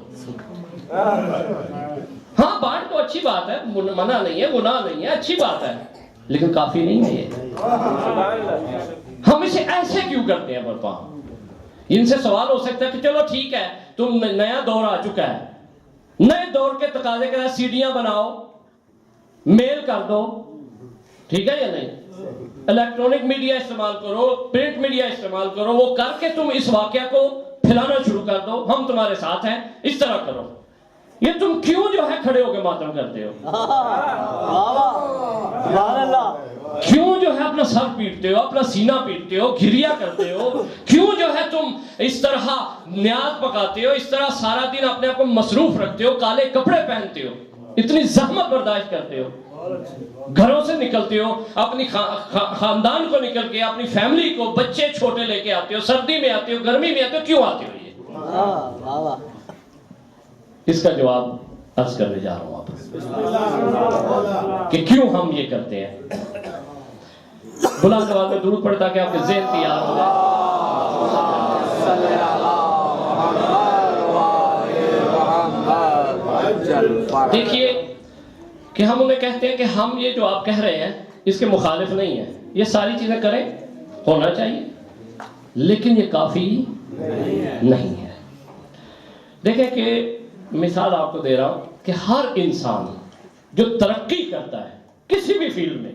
ہاں بانٹ دو، اچھی بات ہے، منع نہیں ہے، گناہ نہیں ہے، اچھی بات ہے، لیکن کافی نہیں ہے یہ. ہم اسے ایسے کیوں کرتے ہیں برپا؟ ان سے سوال ہو سکتا ہے کہ چلو ٹھیک ہے، تم نیا دور آ چکا ہے، نئے دور کے تقاضے کے ساتھ سیڈیاں بناؤ، میل کر دو، ٹھیک ہے یا نہیں؟ الیکٹرونک میڈیا استعمال کرو، پرنٹ میڈیا استعمال کرو، وہ کر کے تم اس واقعہ کو پھیلانا شروع کر دو، ہم تمہارے ساتھ ہیں، اس طرح کرو. یہ تم کیوں جو ہے کھڑے ہو کے ماتم کرتے ہو؟ کیوں جو ہے اپنا سر پیٹتے ہو، اپنا سینہ پیٹتے ہو، گھریا کرتے ہو؟ کیوں جو ہے تم اس طرح نیاز پکاتے ہو، اس طرح سارا دن اپنے آپ کو مصروف رکھتے ہو، کالے کپڑے پہنتے ہو، اتنی زحمت برداشت کرتے ہو، گھروں سے نکلتے ہو، اپنی خاندان کو نکل کے، اپنی فیملی کو، بچے چھوٹے لے کے آتے ہو، سردی میں آتے ہو، گرمی میں آتے ہو، کیوں آتے ہو یہ؟ اس کا جواب عرض کرنے جا رہا ہوں آپ کہ کیوں ہم یہ کرتے ہیں. بلند آواز میں درود پڑھے تاکہ آپ کے ذہن تیار ہو جائے. دیکھیے کہ ہم انہیں کہتے ہیں کہ ہم یہ جو آپ کہہ رہے ہیں اس کے مخالف نہیں ہیں، یہ ساری چیزیں کریں، ہونا چاہیے، لیکن یہ کافی نہیں ہے. دیکھیں کہ مثال آپ کو دے رہا ہوں کہ ہر انسان جو ترقی کرتا ہے کسی بھی فیلڈ میں،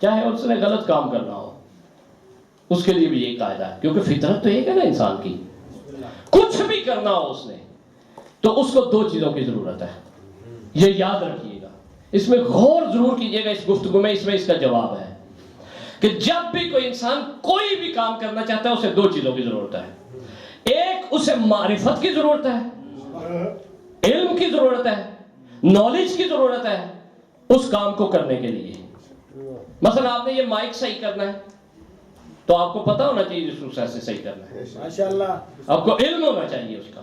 چاہے اس نے غلط کام کرنا ہو، اس کے لیے بھی یہی قاعدہ ہے، کیونکہ فطرت تو ایک ہے نا انسان کی. کچھ بھی کرنا ہو اس نے تو اس کو دو چیزوں کی ضرورت ہے، یہ یاد رکھیے گا، اس میں غور ضرور کیجئے گا. اس گفتگو میں اس کا جواب ہے کہ جب بھی کوئی انسان کوئی بھی کام کرنا چاہتا ہے اسے دو چیزوں کی ضرورت ہے. ایک اسے معرفت کی ضرورت ہے، علم کی ضرورت ہے، نالج کی ضرورت ہے اس کام کو کرنے کے لیے. مثلا آپ نے یہ مائک صحیح کرنا ہے تو آپ کو پتا ہونا چاہیے اس کو ایسے صحیح کرنا ہے، ماشاءاللہ آپ کو علم ہونا چاہیے اس کا.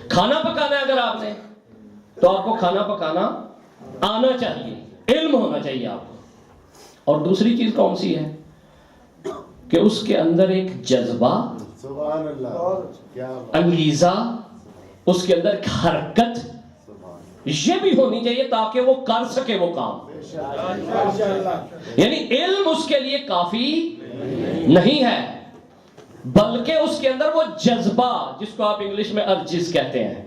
کھانا پکانا ہے اگر آپ نے تو آپ کو کھانا پکانا آنا چاہیے، علم ہونا چاہیے آپ کو. اور دوسری چیز کون سی ہے کہ اس کے اندر ایک جذبہ، سبحان اللہ، انگیزہ، اس کے اندر ایک حرکت یہ بھی ہونی چاہیے تاکہ وہ کر سکے وہ کام. یعنی علم اس کے لیے کافی نہیں ہے، بلکہ اس کے اندر وہ جذبہ جس کو آپ انگلش میں ارجز کہتے ہیں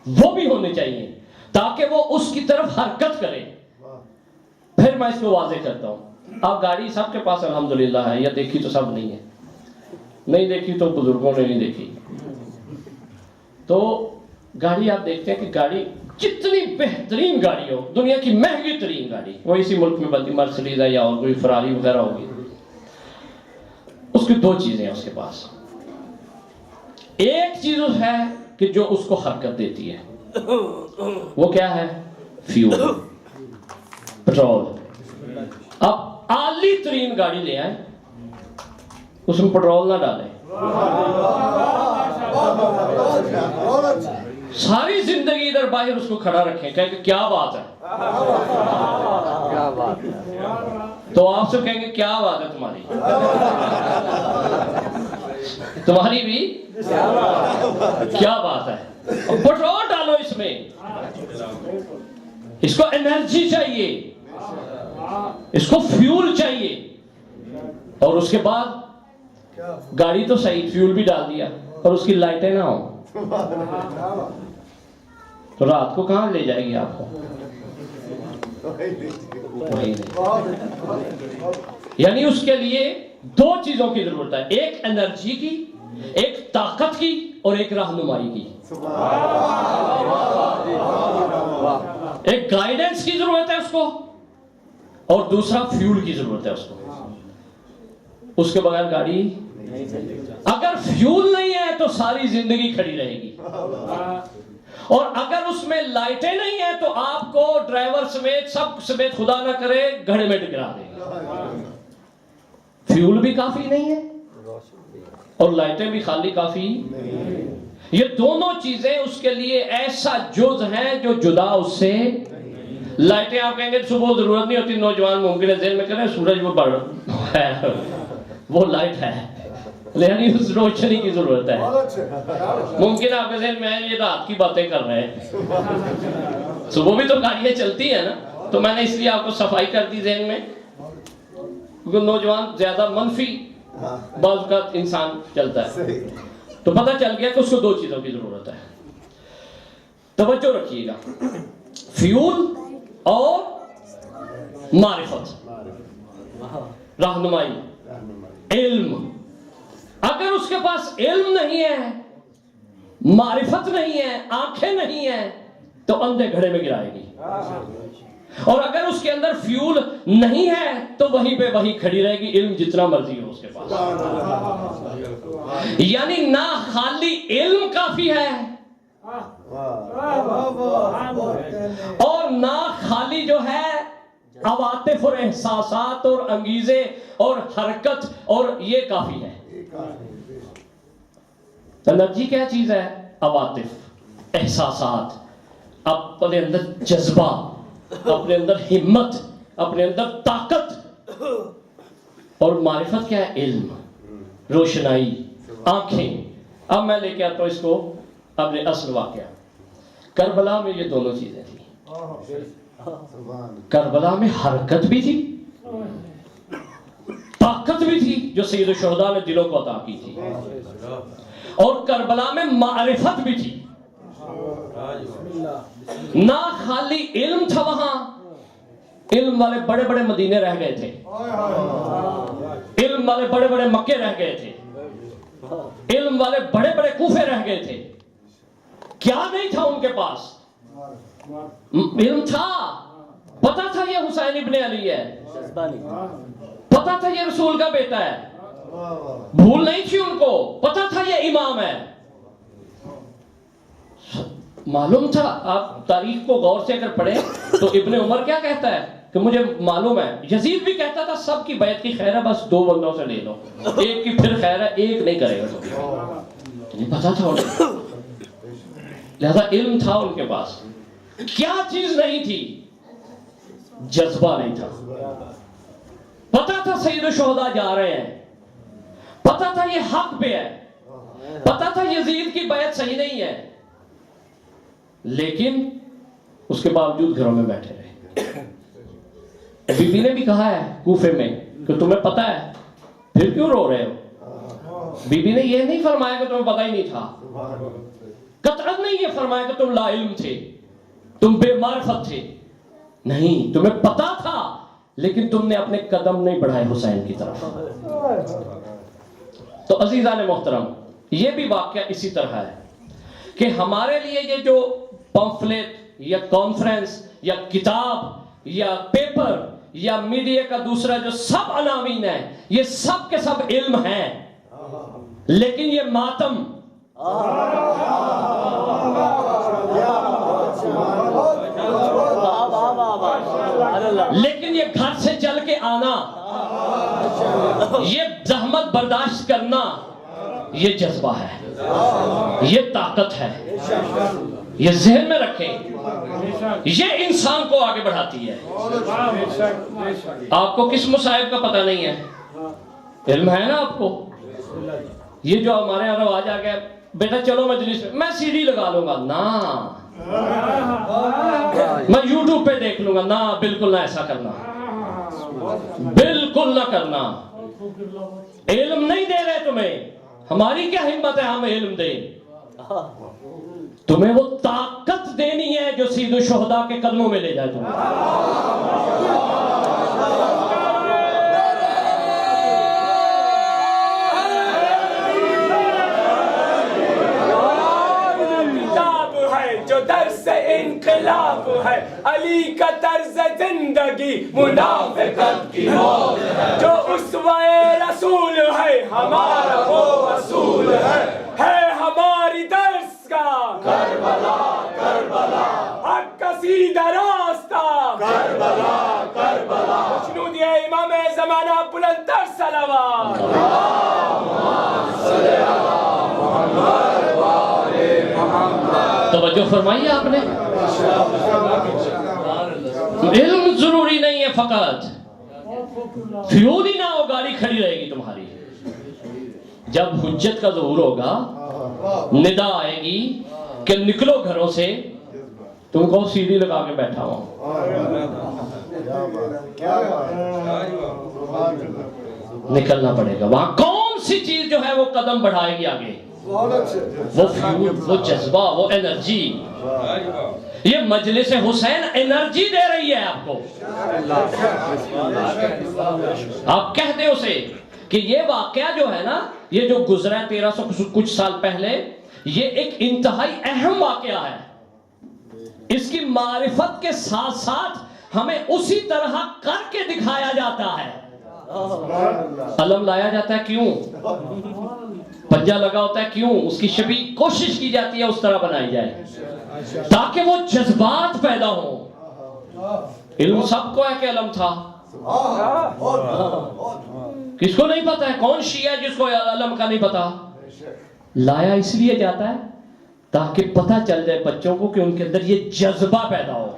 وہ بھی ہونے چاہیے تاکہ وہ اس کی طرف حرکت کرے. پھر میں اس کو واضح کرتا ہوں. آپ گاڑی سب کے پاس الحمدللہ ہے، یا دیکھی تو سب نہیں ہے، نہیں دیکھی تو بزرگوں نے نہیں دیکھی. تو گاڑی آپ دیکھتے ہیں کہ گاڑی جتنی بہترین گاڑی ہو، دنیا کی مہنگی ترین گاڑی وہ اسی ملک میں بنتی، مرسڈیز ہے یا اور کوئی فراری وغیرہ ہوگی، اس کی دو چیزیں ہیں اس کے پاس. ایک چیز ہے کہ جو اس کو حرکت دیتی ہے، وہ کیا ہے؟ Fuel, petrol. اب اعلی ترین گاڑی لے آئیں، اس میں پٹرول نہ ڈالیں، ساری زندگی ادھر باہر اس کو کھڑا رکھیں، کہیں کہ کیا بات ہے، کیا بات ہے، تو آپ سے کہیں گے کیا بات ہے تمہاری، تمہاری بھی کیا بات ہے. پٹرول ڈالو اس میں، اس کو انرجی چاہیے، اس کو فیول چاہیے. اور اس کے بعد گاڑی تو صحیح، فیول بھی ڈال دیا اور اس کی لائٹیں نہ ہوں، رات کو کہاں لے جائے گی آپ کو؟ وہی نہیں. یعنی اس کے لیے دو چیزوں کی ضرورت ہے، ایک انرجی کی، ایک طاقت کی، اور ایک رہنمائی کی. ایک گائیڈنس کی ضرورت ہے اس کو، اور دوسرا فیول کی ضرورت ہے اس کو. اس کے بغیر گاڑی، اگر فیول نہیں ہے تو ساری زندگی کھڑی رہے گی، اور اگر اس میں لائٹیں نہیں ہیں تو آپ کو ڈرائیور سمیت سب سمیت خدا نہ کرے گھڑے میں ٹکرا دے گا. فیول بھی کافی نہیں ہے اور لائٹیں بھی خالی کافی. یہ دونوں چیزیں اس کے لیے ایسا جز ہیں جو جدا اس سے. لائٹیں آپ کہیں گے صبح ضرورت نہیں ہوتی، نوجوان ممکن ہے ذہن میں کریں سورج وہ بڑھ ہے، وہ لائٹ ہے، لیکن اس روشنی کی ضرورت ہے. ممکن آپ کے ذہن میں یہ رات کی باتیں کر رہے ہیں، صبح بھی تو گاڑیاں چلتی ہیں نا. تو میں نے اس لیے آپ کو صفائی کر دی ذہن میں، کیونکہ نوجوان زیادہ منفی بعض کا انسان چلتا ہے. تو پتہ چل گیا کہ اس کو دو چیزوں کی ضرورت ہے. توجہ رکھیے گا، فیول اور معرفت، رہنمائی، علم. اگر اس کے پاس علم نہیں ہے، معرفت نہیں ہے، آنکھیں نہیں ہیں، تو اندھے گھڑے میں گرائے گی. اور اگر اس کے اندر فیول نہیں ہے تو وہیں پہ وہی کھڑی رہے گی، علم جتنا مرضی ہو اس کے پاس. یعنی نہ خالی علم کافی ہے اور نہ خالی جو ہے عواطف اور احساسات اور انگیزے اور حرکت اور یہ کافی ہے. انرجی کیا چیز ہے؟ عواطف، احساسات، اپنے اندر جذبہ، اپنے اندر ہمت، اپنے اندر طاقت. اور معرفت کیا ہے؟ علم، روشنائی، آنکھیں. اب میں لے کے آتا ہوں اس کو اپنے اصل واقعہ. کربلا میں یہ دونوں چیزیں تھیں. کربلا میں حرکت بھی تھی، طاقت بھی تھی جو سید الشہداء نے دلوں کو عطا کی تھی، اور کربلا میں معرفت بھی تھی. نہ خالی علم تھا وہاں، علم والے بڑے بڑے مدینے رہ گئے تھے، علم والے بڑے بڑے مکے رہ گئے تھے، علم والے بڑے بڑے کوفے رہ گئے تھے. کیا نہیں تھا ان کے پاس؟ علم تھا، پتا تھا یہ حسین ابن علی ہے، پتا تھا یہ رسول کا بیٹا ہے، بھول نہیں تھی ان کو، پتا تھا یہ امام ہے. معلوم تھا. آپ تاریخ کو غور سے اگر پڑھیں تو ابن عمر کیا کہتا ہے کہ مجھے معلوم ہے. یزید بھی کہتا تھا سب کی بیعت کی خیر ہے، بس 2 بندوں سے لے لو، ایک کی پھر خیر ہے، ایک نہیں کرے گا. نہیں پتا تھا انہیں، لہذا علم تھا ان کے پاس. کیا چیز نہیں تھی؟ جذبہ نہیں تھا. پتا تھا سید الشہداء جا رہے ہیں، پتا تھا یہ حق پہ ہے، پتا تھا یزید کی بیعت صحیح نہیں ہے، لیکن اس کے باوجود گھروں میں بیٹھے رہے. بی بی نے بھی کہا ہے کوفے میں کہ تمہیں پتا ہے پھر کیوں رو رہے ہو. بی بی نے یہ نہیں فرمایا کہ تمہیں پتا ہی نہیں تھا، قطعاً نہیں یہ فرمایا کہ تم لا علم تھے، تم بے معرفت تھے. نہیں، تمہیں پتا تھا لیکن تم نے اپنے قدم نہیں بڑھائے حسین کی طرف. تو عزیزان محترم، یہ بھی واقعہ اسی طرح ہے کہ ہمارے لیے یہ جو پمفلیٹ یا کانفرنس یا کتاب یا پیپر یا میڈیا کا دوسرا جو سب عناوین ہیں، یہ سب کے سب علم ہیں، لیکن یہ ماتم لیکن یہ گھر سے چل کے آنا، یہ زحمت برداشت کرنا، یہ جذبہ ہے، یہ طاقت ہے. یہ ذہن میں رکھیں، یہ انسان کو آگے بڑھاتی ہے. آپ کو کس مصائب کا پتہ نہیں ہے؟ علم ہے نا آپ کو. یہ جو ہمارے یہاں رواج آ گیا، بیٹا چلو مجلس میں سی ڈی لگا لوں گا، نہ میں یوٹیوب پہ دیکھ لوں گا، نہ، بالکل نہ ایسا کرنا، بالکل نہ کرنا. علم نہیں دے رہے تمہیں، ہماری کیا ہمت ہے ہم علم دیں. تمہیں وہ طاقت دینی ہے جو سید الشہداء کے قدموں میں لے جائے تمہیں. جو درس انقلاب ہے علی کا طرز زندگی منافقت کی موت ہے. جو اسوہ رسول ہے ہمارا وہ اصول ہے ہماری درس کا کربلا کربلا. حق کا سیدھا راستہ کربلا کربلا. جنود امام زمانہ بلند تر صلوات. توجہ فرمائیے آپ نے. علم ضروری نہیں ہے فقط. فیول ہی نہ ہو گاڑی کھڑی رہے گی تمہاری. جب حجت کا ظہور ہوگا ندا آئے گی کہ نکلو گھروں سے, تم کو سیڑھی لگا کے بیٹھا ہوں. نکلنا پڑے گا. وہاں کون سی چیز جو ہے وہ قدم بڑھائے گی آگے؟ وہ فیول, وہ جذبہ, وہ انرجی. یہ مجلس حسین انرجی دے رہی ہے آپ کو. آپ کہہ دیں اسے کہ یہ واقعہ جو ہے نا, یہ جو گزرا ہے 1300 کچھ سال پہلے, یہ ایک انتہائی اہم واقعہ ہے. اس کی معرفت کے ساتھ ساتھ ہمیں اسی طرح کر کے دکھایا جاتا ہے. علم لایا جاتا ہے کیوں؟ پنجہ لگا ہوتا ہے کیوں؟ اس کی شبیہ کوشش کی جاتی ہے اس طرح بنائی جائے تاکہ وہ جذبات پیدا ہوں. علم سب کو ہے کہ علم تھا؟ کس کو نہیں پتا ہے؟ کون شیعہ ہے جس کو علم کا نہیں پتا؟ لایا اس لیے جاتا ہے تاکہ پتہ چل جائے بچوں کو کہ ان کے اندر یہ جذبہ پیدا ہو,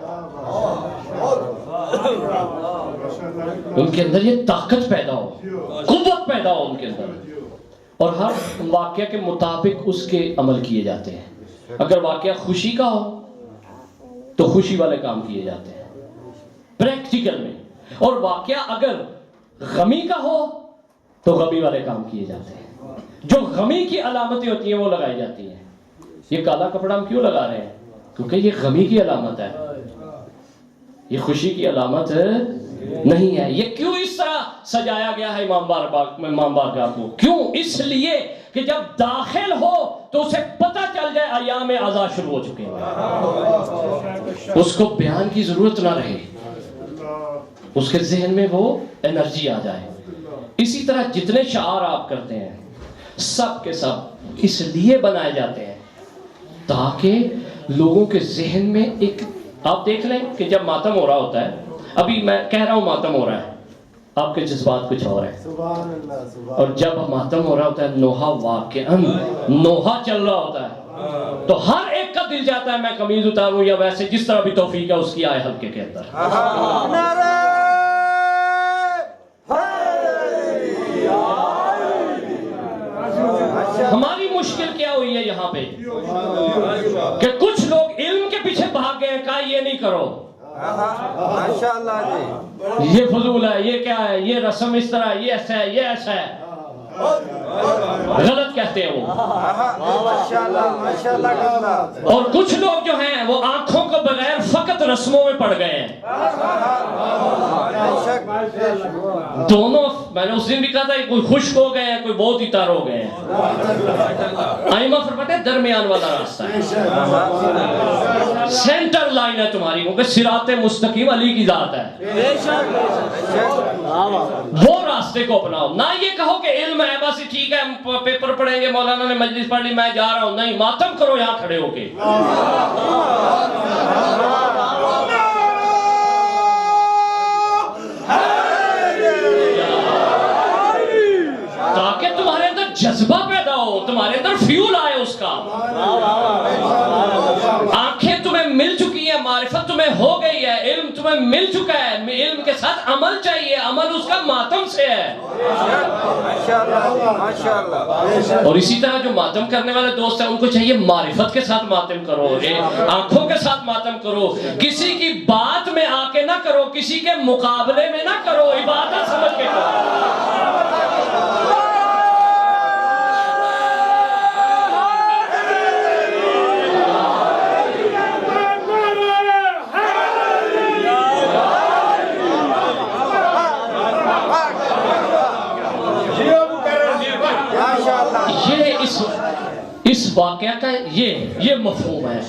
ان کے اندر یہ طاقت پیدا ہو, قوت پیدا ہو ان کے اندر. اور ہر واقعہ کے مطابق اس کے عمل کیے جاتے ہیں. اگر واقعہ خوشی کا ہو تو خوشی والے کام کیے جاتے ہیں پریکٹیکل میں, اور واقعہ اگر غمی کا ہو تو غمی والے کام کیے جاتے ہیں. جو غمی کی علامتیں ہوتی ہیں وہ لگائی جاتی ہیں. یہ کالا کپڑا ہم کیوں لگا رہے ہیں؟ کیونکہ یہ غمی کی علامت ہے, یہ خوشی کی علامت نہیں ہے. یہ کیوں اس طرح سجایا گیا ہے امام بارگاہ کو؟ کیوں؟ اس لیے کہ جب داخل ہو تو اسے پتہ چل جائے ایام عزا شروع ہو چکے ہیں, اس کو بیان کی ضرورت نہ رہے, اس کے ذہن میں وہ انرجی آ جائے. اسی طرح جتنے شعار آپ کرتے ہیں سب کے سب اس لیے بنائے جاتے ہیں تاکہ لوگوں کے ذہن میں ایک, آپ دیکھ لیں کہ جب ماتم ہو رہا ہوتا ہے, ابھی میں کہہ رہا ہوں ماتم ہو رہا ہے, آپ کے جذبات کچھ اور ہیں, اور جب ماتم ہو رہا ہوتا ہے نوحہ واقعاً نوحہ چل رہا ہوتا ہے تو ہر ایک کا دل جاتا ہے میں قمیض اتاروں یا ویسے جس طرح بھی توفیق ہے اس کی آئے حلقے کے اندر. ہماری مشکل کیا ہوئی ہے یہاں پہ کہ کچھ لوگ علم کے پیچھے بھاگ گئے, کہا یہ نہیں کرو, یہ فضول ہے, یہ کیا ہے, یہ رسم اس طرح, یہ ایسا ہے, یہ ایسا ہے, غلط کہتے ہیں وہ. اور کچھ لوگ جو ہیں وہ آنکھوں کو بغیر فقط رسموں میں پڑ گئے ہیں. دونوں, میں نے اس دن بھی کہا تھا کوئی خشک ہو گئے ہیں, کوئی بہت ہی تر ہو گئے ہیں. ائمہ فرماتے ہیں درمیان والا راستہ ہے, سینٹر لائن ہے تمہاری, کیونکہ صراط مستقیم علی کی ذات ہے, وہ راستے کو اپناؤ. نہ یہ کہو کہ علم ہے بس ٹھیک ہے پیپر پڑھیں گے, مولانا نے مجلس پڑھ لی میں جا رہا ہوں. نہیں, ماتم کرو یہاں کھڑے ہو کے. تاکہ تمہارے اندر جذبہ پیدا ہو, تمہارے اندر فیول آئے اس کا. آنکھیں تمہیں مل چکی ہیں, معرفت تمہیں ہو گئی ہے, علم تمہیں مل چکا ہے, علم کے ساتھ عمل چاہیے, عمل اس کا ماتم سے ہے. اور اسی طرح جو ماتم کرنے والے دوست ہیں ان کو چاہیے معرفت کے ساتھ ماتم کرو, آنکھوں کے ساتھ ماتم کرو, کسی کی بات میں آ کے نہ کرو, کسی کے مقابلے میں نہ کرو, عبادت سمجھ کے کرو. واقعہ کا یہ مفہوم ہے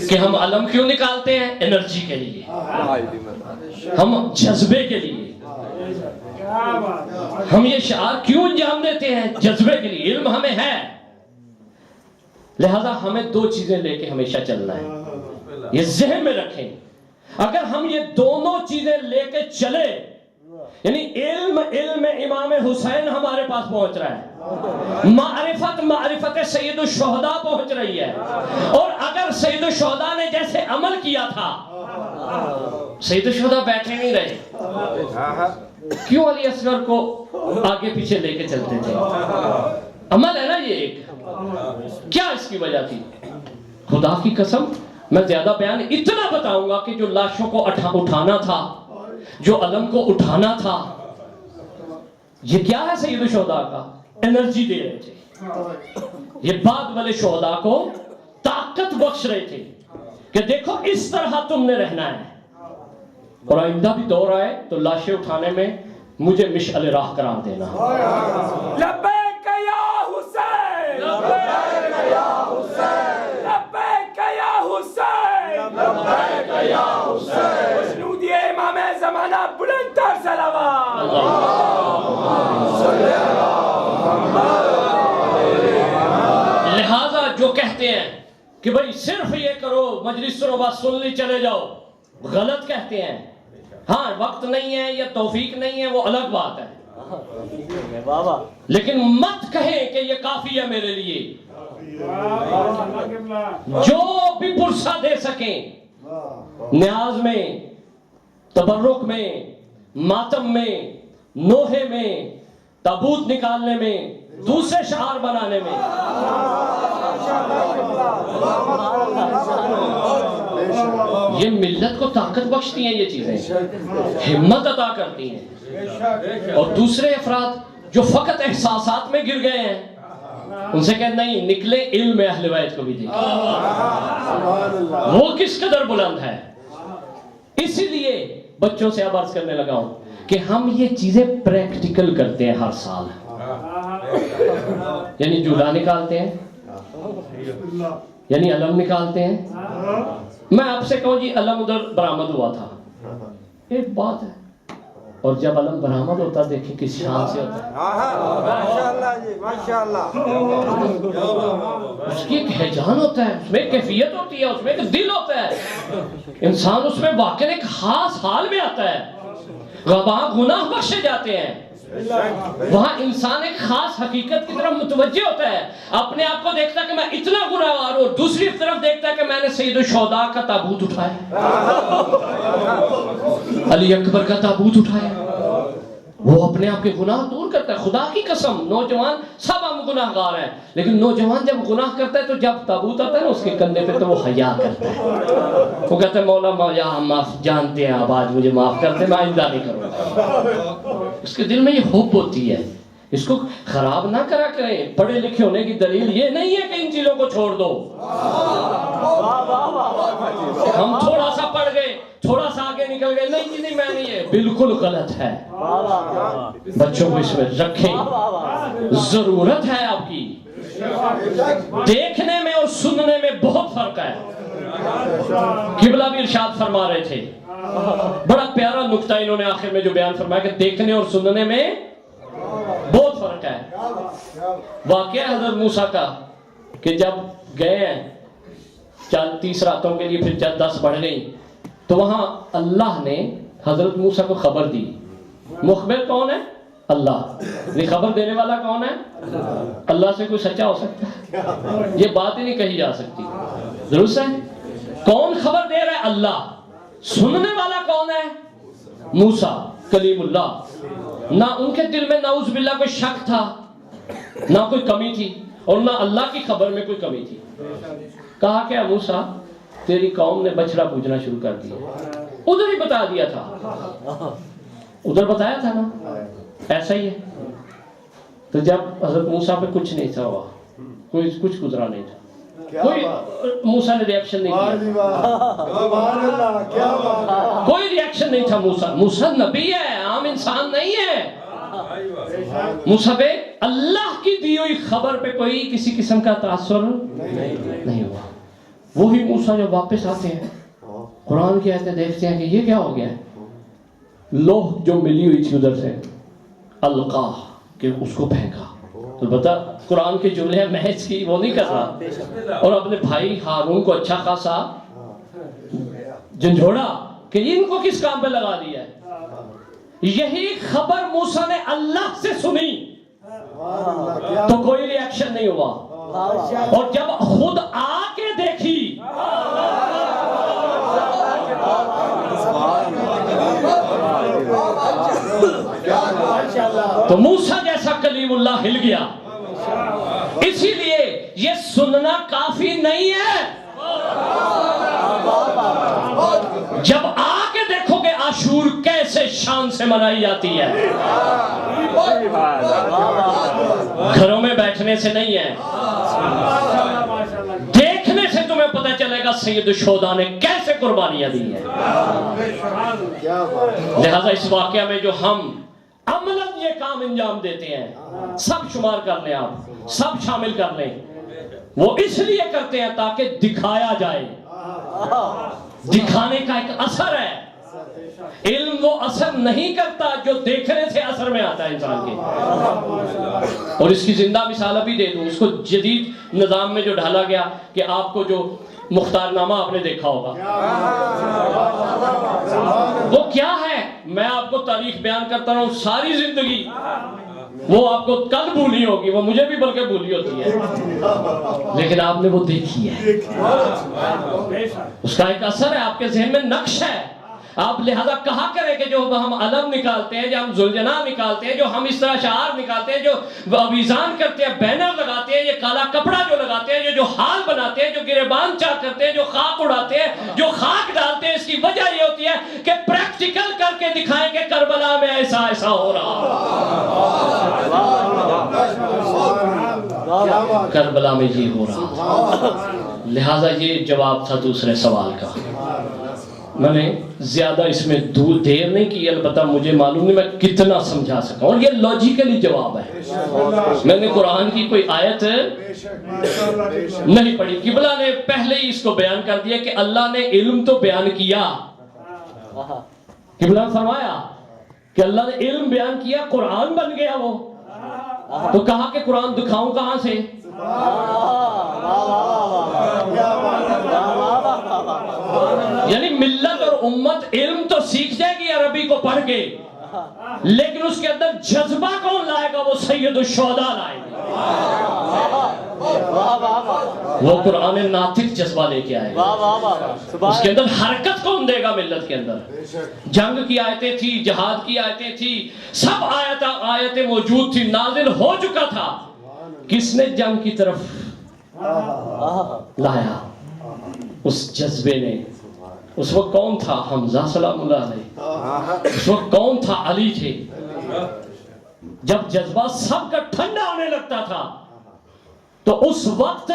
کہ ہم علم کیوں نکالتے ہیں؟ انرجی کے لیے، ہم جذبے کے لیے، ہم یہ شعار کیوں انجام دیتے ہیں؟ جذبے کے لیے۔ علم ہمیں ہے، لہذا ہمیں دو چیزیں لے کے ہمیشہ چلنا ہے، یہ ذہن میں رکھیں۔ اگر ہم یہ دونوں چیزیں لے کے چلے، یعنی علم امام حسین ہمارے پاس پہنچ رہا ہے، معرفت سید الشہداء پہنچ رہی ہے، اور اگر سید الشہداء نے جیسے عمل کیا تھا، سید الشہداء بیٹھے نہیں رہے، کیوں علی اصغر کو آگے پیچھے لے کے چلتے تھے؟ عمل ہے نا یہ ایک۔ کیا اس کی وجہ تھی؟ خدا کی قسم میں زیادہ بیان اتنا بتاؤں گا کہ جو لاشوں کو اٹھانا تھا، جو علم کو اٹھانا تھا، یہ کیا ہے سید الشہداء کا؟ انرجی دے رہے تھے، یہ بعد والے شہداء کو طاقت بخش رہے تھے کہ دیکھو اس طرح تم نے رہنا ہے، اور آئندہ بھی دور آئے تو لاشیں اٹھانے میں مجھے مشعل راہ قرار دینا۔ لبیک یا حسین، لبیک یا حسین، لبیک یا حسین، لبیک یا حسین، اسنودی امام زمانہ بلند تر صلوات۔ لہذا جو کہتے ہیں کہ بھئی صرف یہ کرو، مجلس سنو بس سن لی چلے جاؤ، غلط کہتے ہیں۔ ہاں وقت نہیں ہے یا توفیق نہیں ہے وہ الگ بات ہے، لیکن مت کہیں کہ یہ کافی ہے میرے لیے۔ جو بھی پرسہ دے سکیں، نیاز میں، تبرک میں، ماتم میں، نوحے میں، تابوت نکالنے میں، دوسرے شعار بنانے میں، یہ ملت کو طاقت بخشتی ہیں، یہ چیزیں ہمت عطا کرتی ہیں۔ اور دوسرے افراد جو فقط احساسات میں گر گئے ہیں، ان سے کہتے نہیں، نکلے علم اہل بیت کو بھی دیکھیں وہ کس قدر بلند ہے۔ اسی لیے بچوں سے اب عرض کرنے لگا ہوں کہ ہم یہ چیزیں پریکٹیکل کرتے ہیں ہر سال، یعنی جھولا نکالتے ہیں، یعنی علم نکالتے ہیں۔ میں آپ سے کہوں جی علم ادھر برآمد ہوا تھا، ایک بات ہے، اور جب علم برآمد ہوتا دیکھیں کس شان سے ہوتا ہے، اس کی ایک ہیجان ہوتا ہے، اس میں ایک کیفیت ہوتی ہے، اس میں ایک دل ہوتا ہے، انسان اس میں واقع ایک خاص حال میں آتا ہے۔ وہاں گناہ بخشے جاتے ہیں، وہاں انسان ایک خاص حقیقت کی طرف متوجہ ہوتا ہے، اپنے آپ کو دیکھتا ہے کہ میں اتنا گناہگار ہوں، دوسری طرف دیکھتا ہے کہ میں نے سید الشہداء کا تابوت اٹھایا، علی اکبر کا تابوت اٹھایا، وہ اپنے آپ کے گناہ دور کرتا ہے۔ خدا کی قسم نوجوان سب ہم گناہگار ہیں، لیکن نوجوان جب گناہ کرتا ہے تو جب تابوت آتا ہے نا اس کے کندھے پہ تو وہ حیا کرتا ہے، وہ کہتا ہے مولا ہم معاف جانتے ہیں، اب آج مجھے معاف کر دے، میں آئندہ نہیں کروں گا۔ اس کے دل میں یہ حب ہوتی ہے، اس کو خراب نہ کرا کریں۔ پڑھے لکھے ہونے کی دلیل یہ نہیں ہے کہ ان چیزوں کو چھوڑ دو۔ ہم تھوڑا سا پڑھ گئے، تھوڑا سا آگے نکل گئے، نہیں نہیں میں نہیں، یہ بالکل غلط ہے۔ بچوں کو اس میں رکھیں، ضرورت ہے آپ کی۔ دیکھنے میں اور سننے میں بہت فرق ہے۔ قبلہ بھی ارشاد فرما رہے تھے، بڑا پیارا نقطہ انہوں نے آخر میں جو بیان فرمایا کہ دیکھنے اور سننے میں بہت فرق ہے۔ واقعہ حضرت موسیٰ کا کہ جب گئے ہیں 30 راتوں کے لیے، پھر جب 10 بڑھ گئی تو وہاں اللہ نے حضرت موسیٰ کو خبر دی۔ مخبر کون ہے؟ اللہ۔ یہ خبر دینے والا کون ہے؟ اللہ سے کوئی سچا ہو سکتا ہے؟ یہ بات ہی نہیں کہی جا سکتی، درست ہے؟ کون خبر دے رہا ہے؟ اللہ۔ سننے والا کون ہے؟ موسیٰ کلیم اللہ۔ نہ ان کے دل میں نعوذ باللہ کوئی شک تھا، نہ کوئی کمی تھی، اور نہ اللہ کی خبر میں کوئی کمی تھی۔ کہا کہ موسیٰ تیری قوم نے بچڑا پوجنا شروع کر دیا۔ ادھر ہی بتا دیا تھا، ادھر بتایا تھا نا، ایسا ہی ہے۔ تو جب حضرت موسیٰ پہ کچھ نہیں تھا ہوا، کچھ گزرا نہیں تھا، کوئی موسیٰ نے ریاکشن نہیں کیا، کوئی ریاکشن نہیں تھا۔ موسیٰ نبی ہے، عام انسان نہیں ہے۔ موسیٰ پہ اللہ کی دی ہوئی خبر پہ کوئی کسی قسم کا تاثر نہیں ہوا. وہی موسیٰ جب واپس آتے ہیں قرآن کی آیتیں دیکھتے ہیں کہ یہ کیا ہو گیا ہے. لوح جو ملی ہوئی تھی ادھر سے القا کہ اس کو پھینکا. البتہ قرآن کے جملے ہیں محض کی وہ نہیں کر رہا, اور اپنے بھائی ہارون کو اچھا خاصا جھنجھوڑا کہ ان کو کس کام پہ لگا دیا ہے. یہی خبر موسیٰ نے اللہ سے سنی تو کوئی ری ایکشن نہیں ہوا, اور جب خود آ کے دیکھی تو موسیٰ جیسا کلیم اللہ ہل گیا. اسی لیے یہ سننا کافی نہیں ہے, جب آ کے دیکھو گے عاشور کیسے شان سے منائی جاتی ہے. گھروں میں بیٹھنے سے نہیں ہے, دیکھنے سے تمہیں پتہ چلے گا سید الشہداء نے کیسے قربانیاں دی ہیں. لہذا اس واقعہ میں جو ہم عملاً یہ کام انجام دیتے ہیں سب شمار کر لیں, آپ سب شامل کر لیں, وہ اس لیے کرتے ہیں تاکہ دکھایا جائے. دکھانے کا ایک اثر ہے. علم وہ اثر نہیں کرتا جو دیکھنے سے اثر میں آتا ہے انسان کے. اور اس کی زندہ مثال ابھی دے دوں. اس کو جدید نظام میں جو ڈھالا گیا کہ آپ کو جو مختار نامہ آپ نے دیکھا ہوگا, وہ کیا ہے؟ میں آپ کو تاریخ بیان کرتا ہوں ساری زندگی, وہ آپ کو کل بھولی ہوگی, وہ مجھے بھی بلکہ بھولی ہوتی ہے, لیکن آپ نے وہ دیکھی ہے. اس کا ایک اثر ہے, آپ کے ذہن میں نقش ہے. آپ لہذا کہا کریں کہ جو ہم علم نکالتے ہیں, جو ہم ذوالجناح نکالتے ہیں, جو ہم اس طرح شعار نکالتے ہیں, جو اویزان کرتے ہیں, بینر لگاتے ہیں, یہ کالا کپڑا جو لگاتے ہیں, جو حال بناتے ہیں, جو گریبان چاک کرتے ہیں, جو خاک اڑاتے ہیں, جو خاک ڈالتے ہیں, اس کی وجہ یہ ہوتی ہے کہ پریکٹیکل کر کے دکھائیں کہ کربلا میں ایسا ایسا ہو رہا, کربلا میں یہ ہو رہا تھا. لہذا یہ جواب تھا دوسرے سوال کا. میں نے زیادہ اس میں دیر نہیں کی, البتہ مجھے معلوم نہیں میں کتنا سمجھا سکا, اور یہ لاجیکلی جواب ہے. میں نے قرآن کی کوئی آیت نہیں پڑھی. قبلہ نے پہلے ہی اس کو بیان کر دیا کہ اللہ نے علم تو بیان کیا. قبلہ نے فرمایا کہ اللہ نے علم بیان کیا, قرآن بن گیا وہ. تو کہا کہ قرآن دکھاؤں کہاں سے؟ یعنی ملت اور امت علم تو سیکھ جائے گی عربی کو پڑھ کے, لیکن اس کے اندر جذبہ کون لائے گا؟ وہ سید الشہداء لائے گا. وہ قرآن ناطق جذبہ لے کے آئے گا. اس کے اندر حرکت کون دے گا ملت کے اندر؟ جنگ کی آیتیں تھی, جہاد کی آیتیں تھی, سب آیتیں موجود تھی, نازل ہو چکا تھا. کس نے جنگ کی طرف لایا؟ اس جذبے نے. اس وقت کون تھا؟ حمزہ سلام اللہ علیہ. اس وقت کون تھا؟ علی تھے. جب جذبہ سب کا ٹھنڈا ہونے لگتا تھا تو اس وقت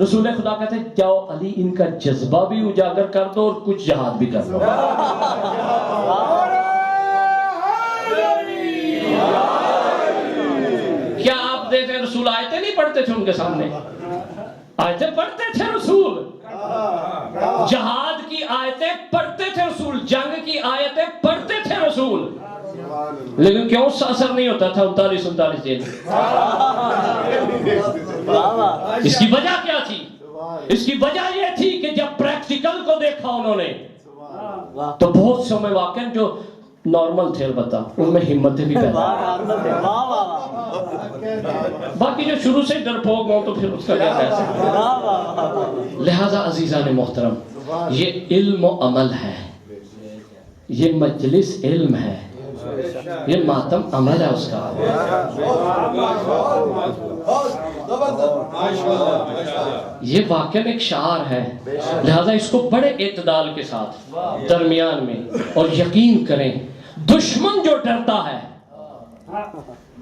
رسول خدا کہتے ہیں جاؤ علی ان کا جذبہ بھی اجاگر کر دو اور کچھ جہاد بھی کر دو. کیا آپ دیکھتے ہیں رسول آیتیں نہیں پڑھتے تھے ان کے سامنے؟ آیتیں پڑھتے تھے رسول, جہاد کی آیتیں پڑھتے تھے رسول, جنگ کی آیتیں پڑھتے تھے رسول, لیکن کیوں اثر نہیں ہوتا تھا 39 دن؟ اس کی وجہ کیا تھی؟ اس کی وجہ یہ تھی کہ جب پریکٹیکل کو دیکھا انہوں نے تو بہت سے میں واقعا جو نارمل تھے البتہ ان میں ہمتیں بھی پیدا. باقی جو شروع سے ڈرپوک ہوں تو پھر اس کا کیا کہہ سکتے. لہذا عزیزان محترم, یہ علم و عمل ہے, یہ مجلس علم ہے, یہ ماتم عمل ہے اس کا. یہ واقعہ ایک شعار ہے. لہذا اس کو بڑے اعتدال کے ساتھ درمیان میں, اور یقین کریں دشمن جو ڈرتا ہے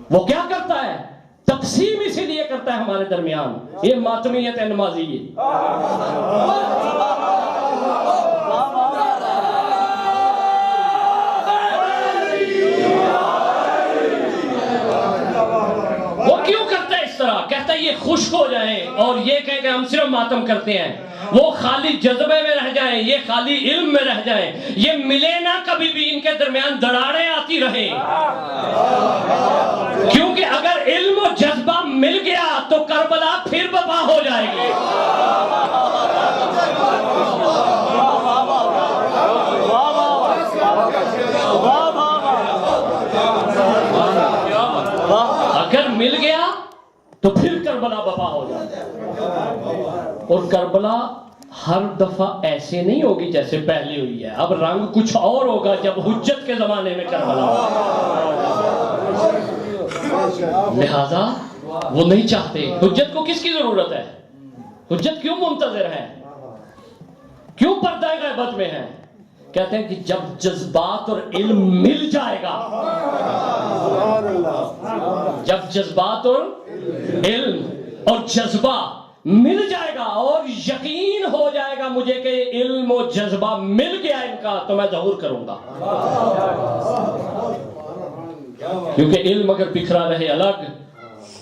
وہ کیا کرتا ہے؟ تقسیم اسی لیے کرتا ہے ہمارے درمیان. یہ ماتمیت ہے, نمازی ہے. وہ یہ خشک ہو جائیں اور یہ کہیں کہ ہم صرف ماتم کرتے ہیں، وہ خالی جذبے میں رہ جائیں، یہ خالی علم میں رہ جائیں، یہ ملے نہ کبھی بھی، ان کے درمیان دراڑیں آتی رہیں، کیونکہ اگر علم و جذبہ مل گیا تو کربلا پھر برپا ہو جائے گی۔ اگر مل گیا تو پھر کربلا برپا ہو جائے، اور کربلا ہر دفعہ ایسے نہیں ہوگی جیسے پہلے ہوئی ہے، اب رنگ کچھ اور ہوگا جب حجت کے زمانے میں کربلا ہوگا۔ لہذا وہ نہیں چاہتے۔ حجت کو کس کی ضرورت ہے؟ حجت کیوں منتظر ہے؟ کیوں پردہ غیبت میں ہے؟ کہتے ہیں کہ جب جذبات اور علم مل جائے گا، جب جذبات اور علم اور جذبہ مل جائے گا اور یقین ہو جائے گا مجھے کہ علم و جذبہ مل گیا ان کا، تو میں ظہور کروں گا۔ کیونکہ علم اگر بکھرا رہے الگ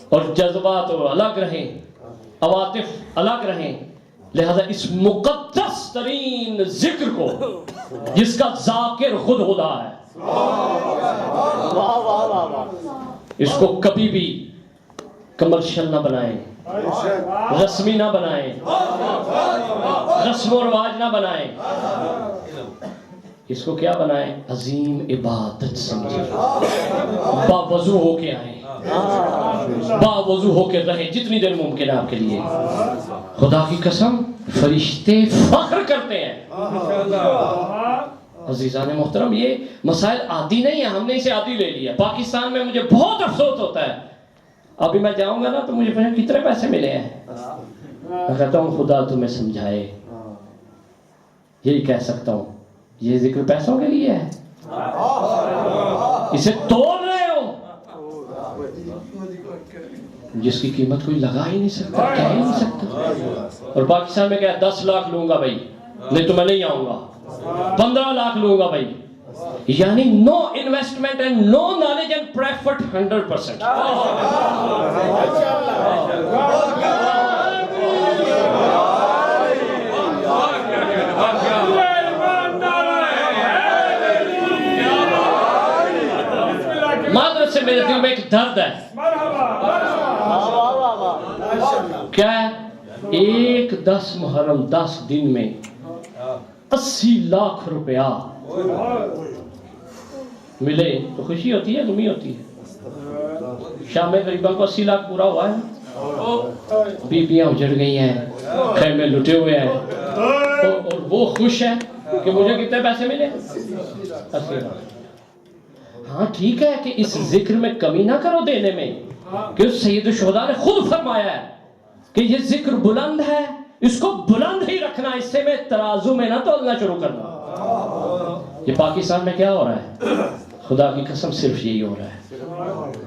اور جذبات الگ رہیں، عواطف الگ رہیں، لہذا اس مقدس ترین ذکر کو جس کا ذاکر خود خدا ہے، اس کو کبھی بھی کمرشل نہ بنائیں، رسمی نہ بنائیں، رسم و رواج نہ بنائیں، اس کو کیا بنائیں؟ عظیم عبادت سمجھیں، باوضو ہو کے آئیں، باوضو ہو کے رہیں جتنی دیر ممکن ہے آپ کے لیے۔ خدا کی قسم فرشتے فخر کرتے ہیں۔ عزیزان محترم، یہ مسائل عادی نہیں ہے، ہم نے اسے عادی لے لیا۔ پاکستان میں مجھے بہت افسوس ہوتا ہے، ابھی میں جاؤں گا نا تو مجھے پوچھیں کتنے پیسے ملے ہیں، میں کہتا ہوں خدا تمہیں سمجھائے، یہی کہہ سکتا ہوں۔ یہ ذکر پیسوں کے لیے ہے، اسے توڑ رہے ہو، جس کی قیمت کوئی لگا ہی نہیں سکتا، کہہ ہی نہیں سکتا۔ اور پاکستان میں کہا 10 لاکھ لوں گا بھائی، نہیں تو میں نہیں آؤں گا، 15 لاکھ لوں گا بھائی، یعنی no investment and no knowledge and profit 100%۔ معذرت سے میرے دل میں ایک درد ہے، کیا ہے؟ 10 محرم 10 دن میں 80 لاکھ روپیہ ملے تو خوشی ہوتی ہے، غمی ہوتی ہے؟ شام میں غریبوں کو 80 لاکھ پورا ہوا ہے، بیویاں اجڑ گئی ہیں، خیمے لٹے ہوئے ہیں، اور وہ خوش ہے کہ مجھے کتنے پیسے ملے؟ 80 لاکھ۔ ہاں ٹھیک ہے کہ اس ذکر میں کمی نہ کرو دینے میں، کہ سید الشہداء نے خود فرمایا ہے کہ یہ ذکر بلند ہے، اس کو بلند ہی رکھنا، اس سے میں ترازو میں نہ تولنا شروع کرنا۔ یہ پاکستان میں کیا ہو رہا ہے؟ خدا کی قسم صرف یہی ہو رہا ہے۔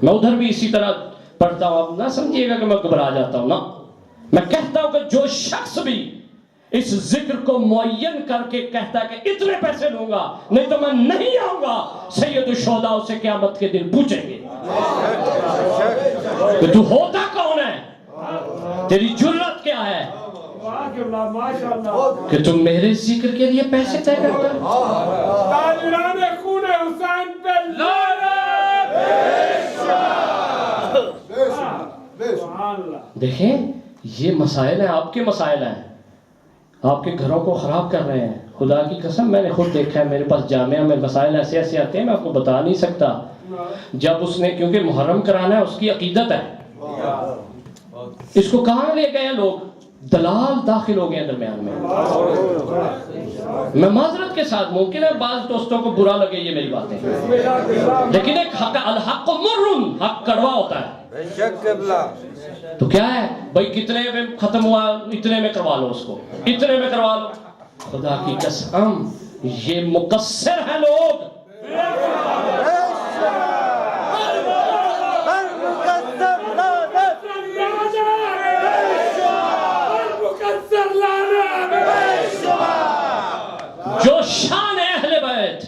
میں ادھر بھی اسی طرح پڑھتا ہوں، آپ نہ سمجھیے گا کہ میں گھبرا جاتا ہوں، نا، میں کہتا ہوں کہ جو شخص بھی اس ذکر کو معین کر کے کہتا ہے کہ اتنے پیسے لوں گا نہیں تو میں نہیں آؤں گا، سید الشہداء اسے قیامت کے دن پوچھیں گے کہ تو ہوتا کون ہے، تیری جرت کیا ہے کہ تم میرے ذکر کے لیے پیسے طے کرتا ہے؟ تاجران خون حسین پہ لعنت! دیکھیں یہ مسائل ہیں، آپ کے مسائل ہیں، آپ کے گھروں کو خراب کر رہے ہیں۔ خدا کی قسم میں نے خود دیکھا ہے، میرے پاس جامعہ میں مسائل ایسے ایسے آتے ہیں میں آپ کو بتا نہیں سکتا۔ جب اس نے، کیونکہ محرم کرانا ہے، اس کی عقیدت ہے، اس کو کہاں لے گئے لوگ؟ دلال داخل ہو گئے درمیان میں۔ میں معذرت کے ساتھ، ممکن ہے بعض دوستوں کو برا لگے یہ میری باتیں، لیکن ایک حق، الحق مرن، حق کڑوا ہوتا ہے۔ تو کیا ہے بھائی، کتنے میں ختم ہوا، اتنے میں کروا لو، اس کو اتنے میں کروا لو۔ خدا کی قسم یہ مقصر ہیں لوگ، جو شان اہل بیت،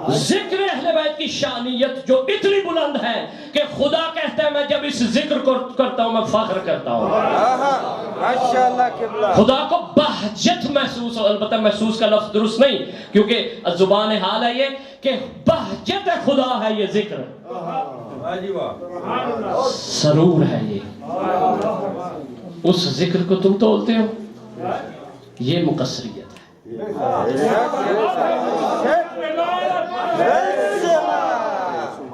ذکر اہل بیت کی کی شانیت جو اتنی بلند ہے کہ خدا کہتا ہے میں جب اس ذکر کو کرتا ہوں میں فخر کرتا ہوں. خدا کو بہجت محسوس ہو. البتہ محسوس کا لفظ درست نہیں کیونکہ زبان حال ہے یہ کہ بہجت خدا ہے یہ ذکر, سرور ہے یہ. اس ذکر کو تم تولتے ہو, یہ مقصریت ہے.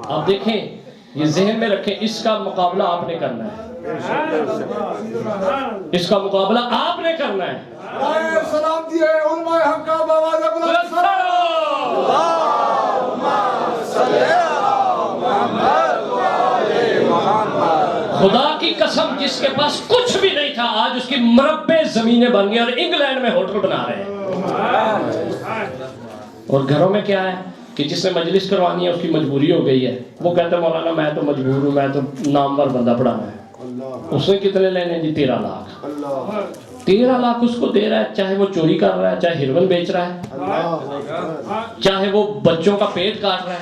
آپ دیکھیں یہ ذہن میں رکھیں, اس کا مقابلہ آپ نے کرنا ہے, اس کا مقابلہ آپ نے کرنا ہے. سلام دیے علماء حق کا آواز بلند خدا کی قسم جس کے پاس کچھ بھی نہیں تھا آج اس کی مربع زمینیں بن گئی اور انگلینڈ میں ہوٹل بنا رہے ہیں. اور گھروں میں کیا ہے کہ جس نے مجلس کروانی ہے اس کی مجبوری ہو گئی ہے, وہ کہتا ہے مولانا میں تو مجبور ہوں, میں تو نامور بندہ پڑھانا ہے. اس نے کتنے لینے جی 13 لاکھ. 13 لاکھ اس کو دے رہا ہے, چاہے وہ چوری کر رہا ہے, چاہے ہیروئن بیچ رہا ہے, چاہے وہ بچوں کا پیٹ کاٹ رہا ہے.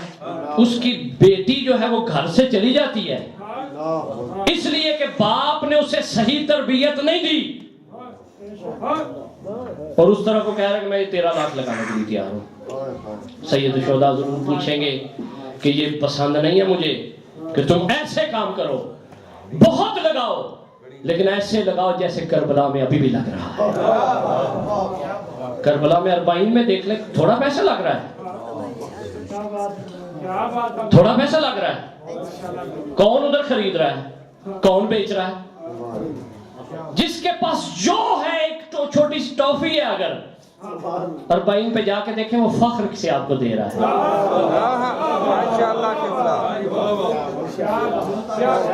اس کی بیٹی جو ہے وہ گھر سے چلی جاتی ہے اس لیے کہ باپ نے اسے صحیح تربیت نہیں دی, اور اس طرح کو کہہ رہا ہے کہ میں 13 لاکھ لگانے کے لیے تیار ہوں. سید الشہداء ضرور پوچھیں گے کہ یہ پسند نہیں ہے مجھے کہ تم ایسے کام کرو, بہت لگاؤ لیکن ایسے لگاؤ جیسے کربلا میں ابھی بھی لگ رہا ہے. کربلا میں 40 میں دیکھ لیں تھوڑا پیسہ لگ رہا ہے, تھوڑا پیسہ لگ رہا ہے. کون ادھر خرید رہا ہے, کون بیچ رہا ہے؟ جس کے پاس جو ہے ایک چھوٹی سی ٹافی ہے, اگر 40 پہ جا کے دیکھیں وہ فخر سے آپ کو دے رہا ہے,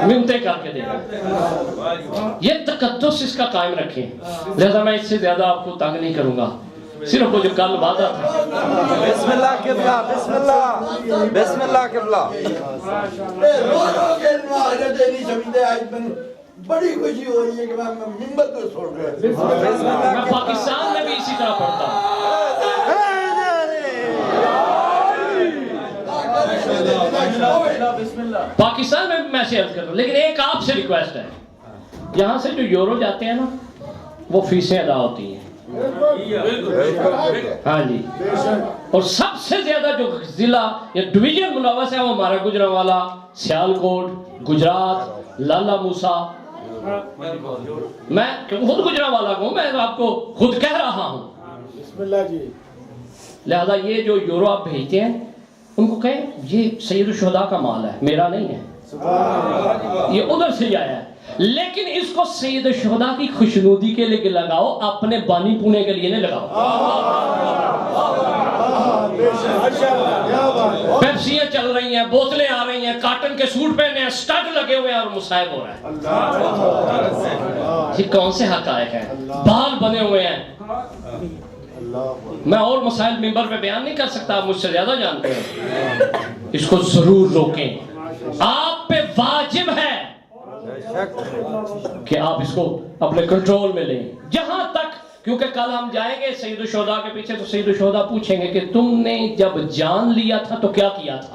منتیں کر کے دے رہا ہے. یہ تقدس اس کا قائم رکھیں. لہذا میں اس سے زیادہ آپ کو تنگ نہیں کروں گا, صرف وہ جو کل وعدہ تھا. بسم اللہ قبلہ, بسم اللہ, بسم اللہ قبلہ. بڑی خوشی ہو رہی ہے کہ میں ممبر کو چھوڑ رہا میں پاکستان میں بھی اسی طرح پڑھتا ہوں. پاکستان میں بھی میں سے عرض کرتا ہوں, لیکن ایک آپ سے ریکویسٹ ہے, یہاں سے جو یورو جاتے ہیں نا وہ فیسیں ادا ہوتی ہیں. ہاں جی, اور سب سے زیادہ جو ضلع یا ڈویژن ملوث ہے وہ ہمارا گجرانوالا, سیالکوٹ, گجرات, لالا موسا. میں خود گجرانوالا ہوں, میں آپ کو خود کہہ رہا ہوں. بسم اللہ جی. لہذا یہ جو یورو آپ بھیجتے ہیں ان کو کہیں یہ سید الشہداء کا مال ہے, میرا نہیں ہے, یہ ادھر سے ہی آیا ہے. لیکن اس کو سید الشہداء کی خوشنودی کے لیے لگاؤ, اپنے بانی پونے کے لیے نہیں لگاؤ. پیپسیاں چل رہی ہیں, بوتلیں آ رہی ہیں, کاٹن کے سوٹ پہنے ہیں, سٹڈ لگے ہوئے ہیں اور مصائب ہو رہا ہے. یہ کون سے حقائق ہیں, بال بنے ہوئے ہیں. میں اور مسائل ممبر پہ بیان نہیں کر سکتا, آپ مجھ سے زیادہ جانتے ہیں. اس کو ضرور روکیں, آپ پہ واجب ہے کہ آپ اس کو اپنے کنٹرول میں لیں. جہاں تک, کیونکہ کل ہم جائیں گے سید الشہداء کے پیچھے تو سید الشہداء پوچھیں گے کہ تم نے جب جان لیا تھا تو کیا کیا تھا.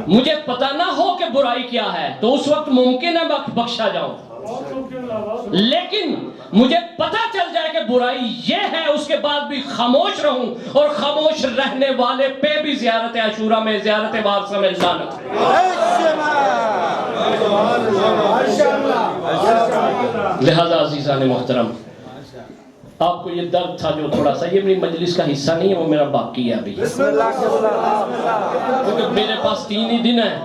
مجھے پتہ نہ ہو کہ برائی کیا ہے تو اس وقت ممکن ہے بخشا جاؤں, لیکن مجھے پتہ چل جائے کہ برائی یہ ہے اس کے بعد بھی خاموش رہوں, اور خاموش رہنے والے پہ بھی زیارت عاشورہ میں, زیارت وارثہ میں لعنت ہے. لہذا عزیزان محترم, آپ کو یہ درد تھا جو تھوڑا سا, یہ میری مجلس کا حصہ نہیں ہے, وہ میرا باقی ہے ابھی, کیونکہ میرے پاس 3 ہی دن ہیں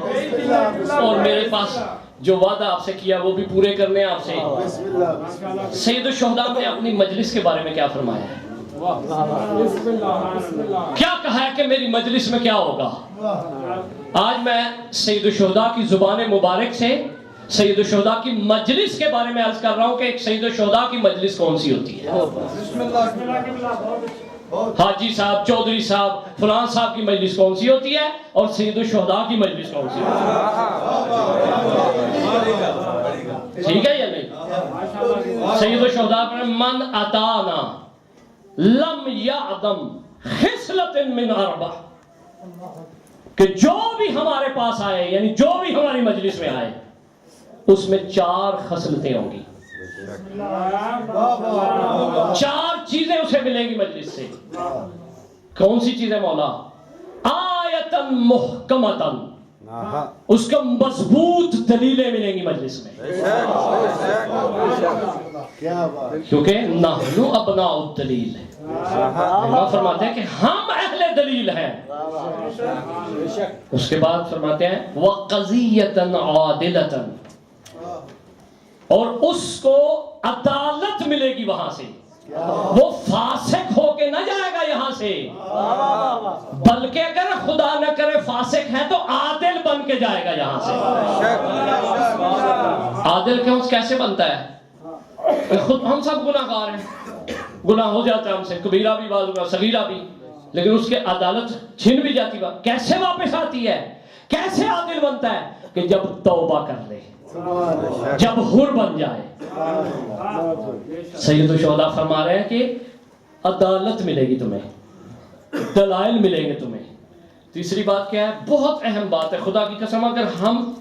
اور میرے پاس جو وعدہ آپ سے کیا وہ بھی پورے کرنے ہیں آپ سے. سید الشہداء نے اپنی مجلس کے بارے میں کیا فرمایا ہے, کیا کہا ہے کہ میری مجلس میں کیا ہوگا. آج میں سید الشہداء کی زبان مبارک سے سید الشہداء کی مجلس کے بارے میں عرض کر رہا ہوں کہ ایک سید الشہداء کی مجلس کون سی ہوتی ہے. حاجی صاحب, چودھری صاحب, فلان صاحب کی مجلس کون سی ہوتی ہے, اور سید الشہداء کی مجلس کون سی ہوتی ہے. ٹھیک ہے یا نہیں؟ سید الشہداء پر من اتانا لم یعدم خصلت من 4, کہ جو بھی ہمارے پاس آئے، یعنی جو بھی ہماری مجلس میں آئے، اس میں 4 خصلتیں ہوں گی، 4 چیزیں اسے ملیں گی مجلس سے۔ کون سی چیزیں مولا؟ آیتن محکمتن، اس کو مضبوط دلیلیں ملیں گی مجلس میں، کیونکہ نحن ابناء الدلیل ہے۔ اللہ فرماتے ہیں کہ ہم اہل دلیل ہیں۔ اس کے بعد فرماتے ہیں وَقَضِيَّةً عَادِلَةً، اور اس کو عدالت ملے گی وہاں سے، وہ فاسق ہو کے نہ جائے گا یہاں سے، بلکہ اگر خدا نہ کرے فاسق ہے تو عادل بن کے جائے گا یہاں سے۔ عادل کیسے بنتا ہے؟ خود ہم سب گناہ گار ہیں، گناہ ہو جاتا ہے ہم سے، کبیرہ بھی بعض اوقات صغیرہ بھی، لیکن اس کے عدالت چھن بھی جاتی ہے، کیسے واپس آتی ہے؟ کیسے عادل بنتا ہے؟ کہ جب توبہ کر لے، جب حر بن جائے۔ سید الشہداء فرما رہے ہیں کہ عدالت ملے گی تمہیں، دلائل ملیں گے تمہیں۔ تیسری بات کیا ہے؟ بہت اہم بات ہے، خدا کی قسم اگر ہم